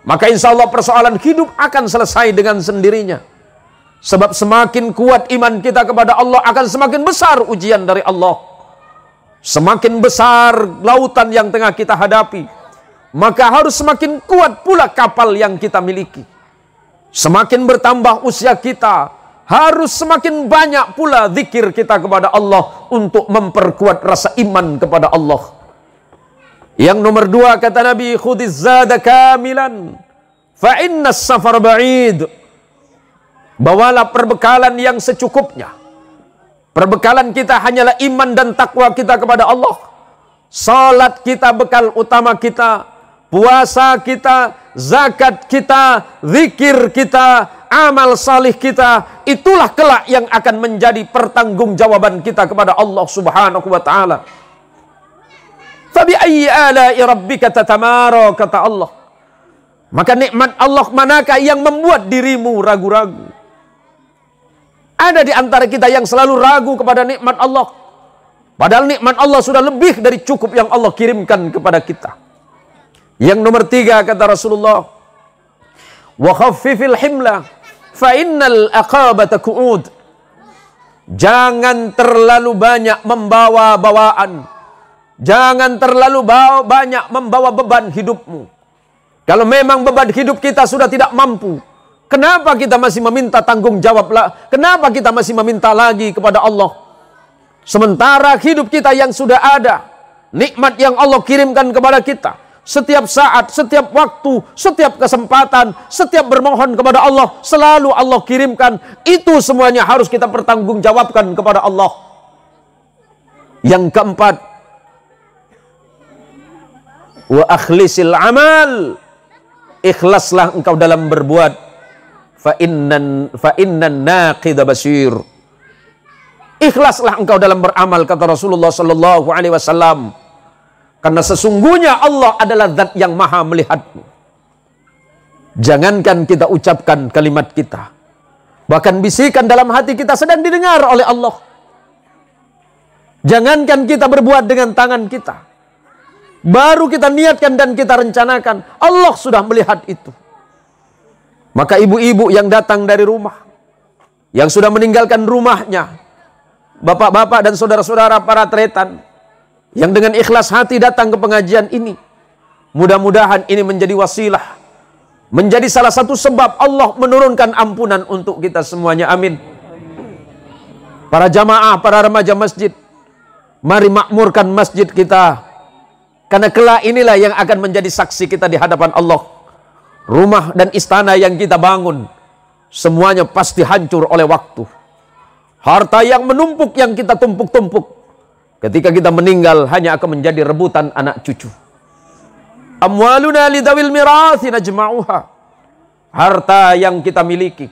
maka insya Allah persoalan hidup akan selesai dengan sendirinya. Sebab semakin kuat iman kita kepada Allah, akan semakin besar ujian dari Allah. Semakin besar lautan yang tengah kita hadapi, maka harus semakin kuat pula kapal yang kita miliki. Semakin bertambah usia kita, harus semakin banyak pula zikir kita kepada Allah untuk memperkuat rasa iman kepada Allah. Yang nomor 2 kata Nabi, khudhiz zada kamilan fa inna as-safar ba'id. Bawalah perbekalan yang secukupnya. Perbekalan kita hanyalah iman dan takwa kita kepada Allah. salat kita bekal utama kita, puasa kita, zakat kita, zikir kita, amal salih kita, itulah kelak yang akan menjadi pertanggungjawaban kita kepada Allah Subhanahu wa taala. Fabi ayyi ala'i rabbika tatamara, kata Allah. Maka nikmat Allah manakah yang membuat dirimu ragu-ragu? Ada di antara kita yang selalu ragu kepada nikmat Allah. Padahal nikmat Allah sudah lebih dari cukup yang Allah kirimkan kepada kita. Yang nomor 3 kata Rasulullah, wa khaffifil himla fa innal aqabata qu'ud. Jangan terlalu banyak membawa bawaan. Jangan terlalu banyak membawa beban hidupmu. Kalau memang beban hidup kita sudah tidak mampu, kenapa kita masih meminta tanggung jawab? Kenapa kita masih meminta lagi kepada Allah? Sementara hidup kita yang sudah ada, nikmat yang Allah kirimkan kepada kita, setiap saat, setiap waktu, setiap kesempatan, setiap bermohon kepada Allah, selalu Allah kirimkan. Itu semuanya harus kita pertanggungjawabkan kepada Allah. Yang keempat, wa akhlisil amal, ikhlaslah engkau dalam berbuat. Fa innan naqida basir. Ikhlaslah engkau dalam beramal, kata Rasulullah sallallahu alaihi wasallam. Karena sesungguhnya Allah adalah zat yang maha melihatmu. Jangankan kita ucapkan kalimat kita, bahkan bisikan dalam hati kita sedang didengar oleh Allah. Jangankan kita berbuat dengan tangan kita, baru kita niatkan dan kita rencanakan, Allah sudah melihat itu. Maka ibu-ibu yang datang dari rumah, yang sudah meninggalkan rumahnya, bapak-bapak dan saudara-saudara para tretan, yang dengan ikhlas hati datang ke pengajian ini, mudah-mudahan ini menjadi wasilah, menjadi salah satu sebab Allah menurunkan ampunan untuk kita semuanya. Amin. Para jamaah, para remaja masjid, mari makmurkan masjid kita, karena kelak inilah yang akan menjadi saksi kita di hadapan Allah. Rumah dan istana yang kita bangun, semuanya pasti hancur oleh waktu. Harta yang menumpuk yang kita tumpuk-tumpuk, ketika kita meninggal hanya akan menjadi rebutan anak cucu. Amwaluna lidawil mirathi najma'uha. Harta yang kita miliki,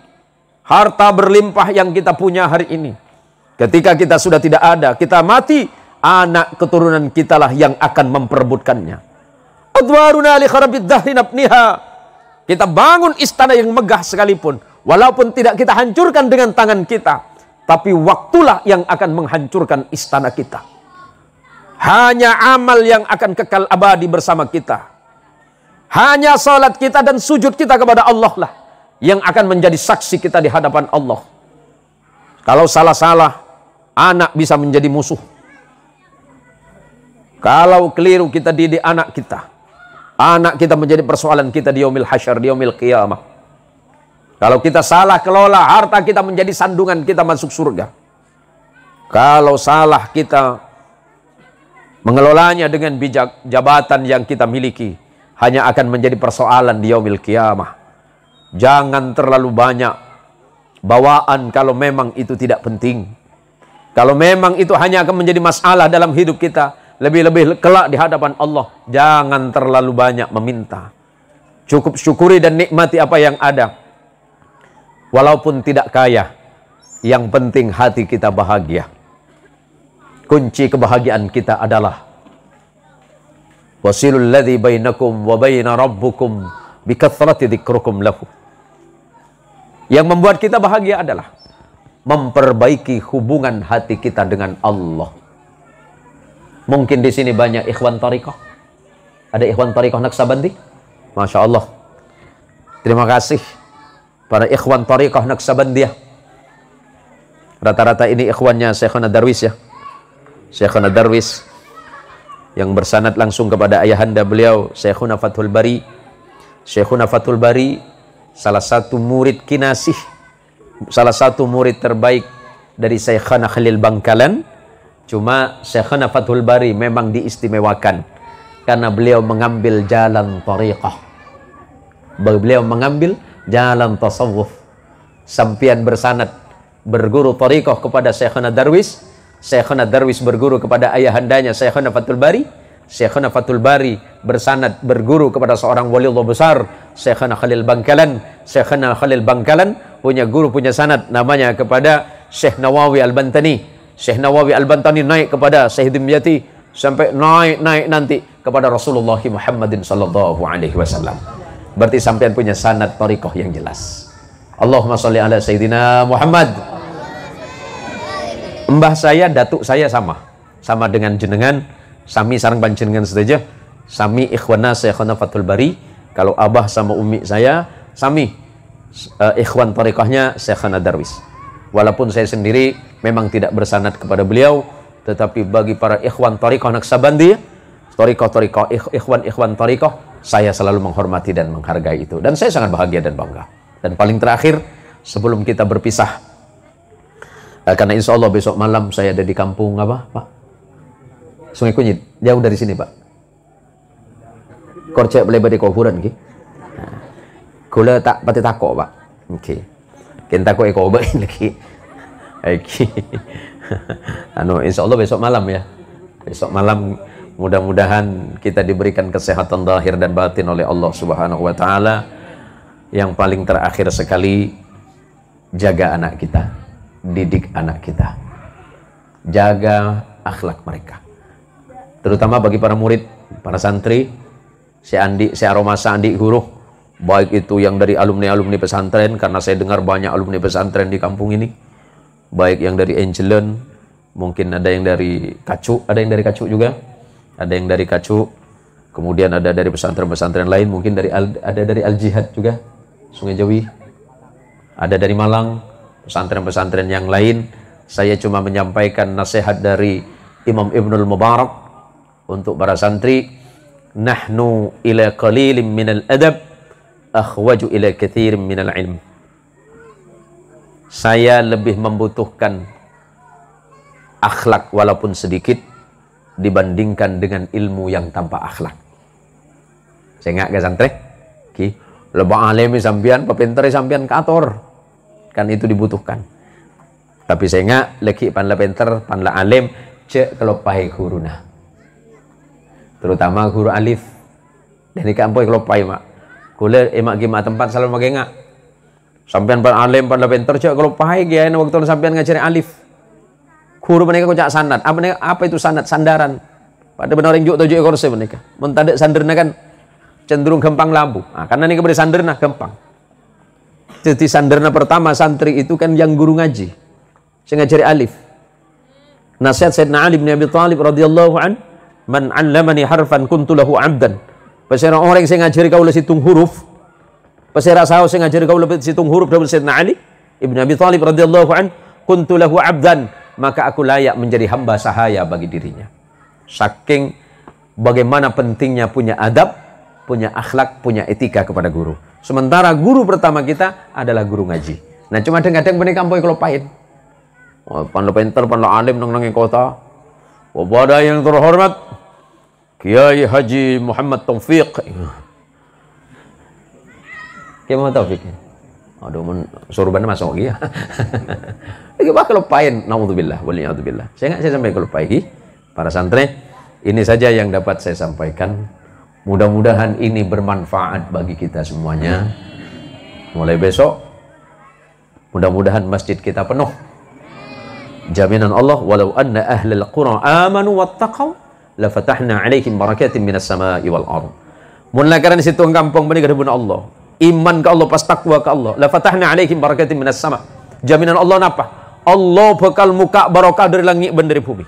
harta berlimpah yang kita punya hari ini, ketika kita sudah tidak ada, kita mati, anak keturunan kitalah yang akan memperebutkannya. Adwaruna li kharabid dhahri nabniha. Kita bangun istana yang megah sekalipun, walaupun tidak kita hancurkan dengan tangan kita, tapi waktulah yang akan menghancurkan istana kita. Hanya amal yang akan kekal abadi bersama kita. Hanya salat kita dan sujud kita kepada Allah lah yang akan menjadi saksi kita di hadapan Allah. Kalau salah-salah, anak bisa menjadi musuh. Kalau keliru kita didik anak kita menjadi persoalan kita di yaumil hasyar, di yaumil qiyamah. Kalau kita salah kelola harta kita, menjadi sandungan kita masuk surga. Kalau salah kita mengelolanya dengan bijak, jabatan yang kita miliki hanya akan menjadi persoalan di yaumil qiyamah. Jangan terlalu banyak bawaan kalau memang itu tidak penting. Kalau memang itu hanya akan menjadi masalah dalam hidup kita, lebih-lebih kelak di hadapan Allah, jangan terlalu banyak meminta. Cukup syukuri dan nikmati apa yang ada. Walaupun tidak kaya, yang penting hati kita bahagia. Kunci kebahagiaan kita adalah wasilul ladzi bainakum wa baina rabbukum bikathrati dzikrukum lahu. Yang membuat kita bahagia adalah memperbaiki hubungan hati kita dengan Allah. Mungkin di sini banyak ikhwan tariqah. Ada ikhwan tariqah Naqsabandi? Masya Allah. Terima kasih para ikhwan tariqah Naqsabandiyah. Rata-rata ini ikhwannya Syekhuna Darwis ya. Syekhuna Darwis yang bersanad langsung kepada ayahanda beliau Syekhuna Fathul Bari. Syekhuna Fathul Bari salah satu murid kinasih, salah satu murid terbaik dari Syekhana Khalil Bangkalan. Cuma Syekhana Fathul Bari memang diistimewakan karena beliau mengambil jalan tariqah. Beliau mengambil jalan tasawuf. Sampian bersanad berguru tariqah kepada Syekhana Darwis. Syekhana Darwis berguru kepada ayahandanya Syekhana Fathul Bari. Syekhana Fathul Bari bersanad berguru kepada seorang wali Allah besar, Syekhana Khalil Bangkalan. Syekhana Khalil Bangkalan punya guru, punya sanad namanya kepada Syekh Nawawi Al-Bantani. Syekh Nawawi Al-Bantani naik kepada Syekh Dimyati, sampai naik nanti kepada Rasulullah Muhammadin sallallahu alaihi wasallam. Berarti sampean punya sanad thariqah yang jelas. Allahumma sholli ala Sayyidina Muhammad. Mbah saya, datuk saya sama dengan jenengan. Sami sareng panjenengan saja. Sami ikhwana Syekhana Fathul Bari. Kalau abah sama umi saya, sami ikhwan thariqahnya Syekhana Darwis. Walaupun saya sendiri memang tidak bersanad kepada beliau, tetapi bagi para ikhwan thariqah Naksabandi, thariqah ikhwan thariqah, saya selalu menghormati dan menghargai itu. Dan saya sangat bahagia dan bangga. Dan paling terakhir, sebelum kita berpisah, karena insya Allah besok malam saya ada di kampung apa, Pak? Sungai Kunyit, jauh dari sini, Pak. Korcek belebar di kuburan, ki. Kula tak pati takok, Pak. Oke. Kita takok eko lagi. Oke. Insya Allah besok malam ya. Besok malam mudah-mudahan kita diberikan kesehatan zahir dan batin oleh Allah Subhanahu wa taala. Yang paling terakhir sekali, jaga anak kita, didik anak kita. Jaga akhlak mereka. Terutama bagi para murid, para santri, si Andi, si Aromasa Andi Guru, baik itu yang dari alumni-alumni pesantren, karena saya dengar banyak alumni pesantren di kampung ini, baik yang dari Angelen, mungkin ada yang dari Kacu, ada yang dari Kacu juga, ada yang dari Kacu, kemudian ada dari pesantren-pesantren lain, mungkin ada dari Al-Jihad juga, Sungai Jawi, ada dari Malang, pesantren-pesantren yang lain. Saya cuma menyampaikan nasihat dari Imam Ibnul Mubarak untuk para santri, nahnu ila qalilin minal adab akhwaju ila kathirin minal ilm. Saya lebih membutuhkan akhlak walaupun sedikit dibandingkan dengan ilmu yang tanpa akhlak. Saya nggak ke santri, ki lebah alemi sampian, papenteri sampian kator, kan itu dibutuhkan. Tapi saya nggak leki pan la penter, pan la alim, cek kalau pai guruna. Terutama guru alif. Dan ini kampoi kalau pai mak. Kule emak gima tempat selalu magengak. Sampian pan alim pan la penter, cek kalau pai gian waktu sampian ngajari alif. Guru mereka kocak sanad. Apa itu sanad? Sandaran. Pada benar yang juk tujuh ekor se mereka. Mentadek sanderna kan cenderung gampang lampu. Nah, karena ini kepada sanderna gampang. Jadi sanderna pertama santri itu kan yang guru ngaji. Saya ngajari alif. Nasihat Sayyidina Ali bin Abi Thalib radhiyallahu an, man 'allamani harfan kuntu lahu 'abdan. Pasira orang yang saya ngajari kau situng huruf. Pasira saya ngajari kau situng huruf dari Sayyidina Ali ibn Abi Thalib radhiyallahu an, kuntu lahu 'abdan, maka aku layak menjadi hamba sahaya bagi dirinya. Saking bagaimana pentingnya punya adab, punya akhlak, punya etika kepada guru. Sementara guru pertama kita adalah guru ngaji. Nah, cuma kadang-kadang benih kampoi kelopain. Oh, pan lo pinter, pan lo alim nang kota. Wabadah yang terhormat Kiai Haji Muhammad Taufik. Kiai Muhammad Taufik. Aduh, sorbannya masuk lagi ya. Lagi bah kelopain, naudzubillah, waliyadzubillah. Saya sampai kelopai. Para santri, ini saja yang dapat saya sampaikan. Mudah-mudahan ini bermanfaat bagi kita semuanya. Mulai besok, mudah-mudahan masjid kita penuh. Jaminan Allah, walau anna ahlal qura amanu wattaqaw la fatahna 'alaihim barakatin minas sama'i wal ardh. Mun lakaran situ kampung benih kedebun Allah. Iman ke Allah pas takwa ke Allah. La fatahna 'alaihim barakatin minas sama'. Jaminan Allah napa? Allah bakal muka barokah dari langit dan dari bumi.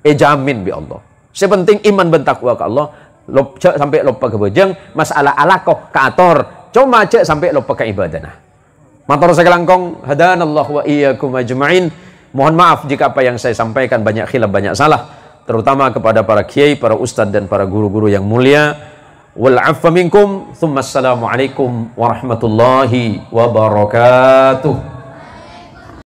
Jamin bi Allah. Sepenting iman dan takwa ke Allah. Cek sampai lupa ke bojeng, masalah alakoh ke ator, cuma cek sampai lupa ke ibadah. Matur sakalangkong, hadanallahu wa iyyakum ajma'in. Mohon maaf jika apa yang saya sampaikan banyak khilaf, banyak salah, terutama kepada para kiai, para ustadz dan para guru-guru yang mulia. Wal 'afwa minkum, tsumma assalamu alaikum warahmatullahi wabarakatuh.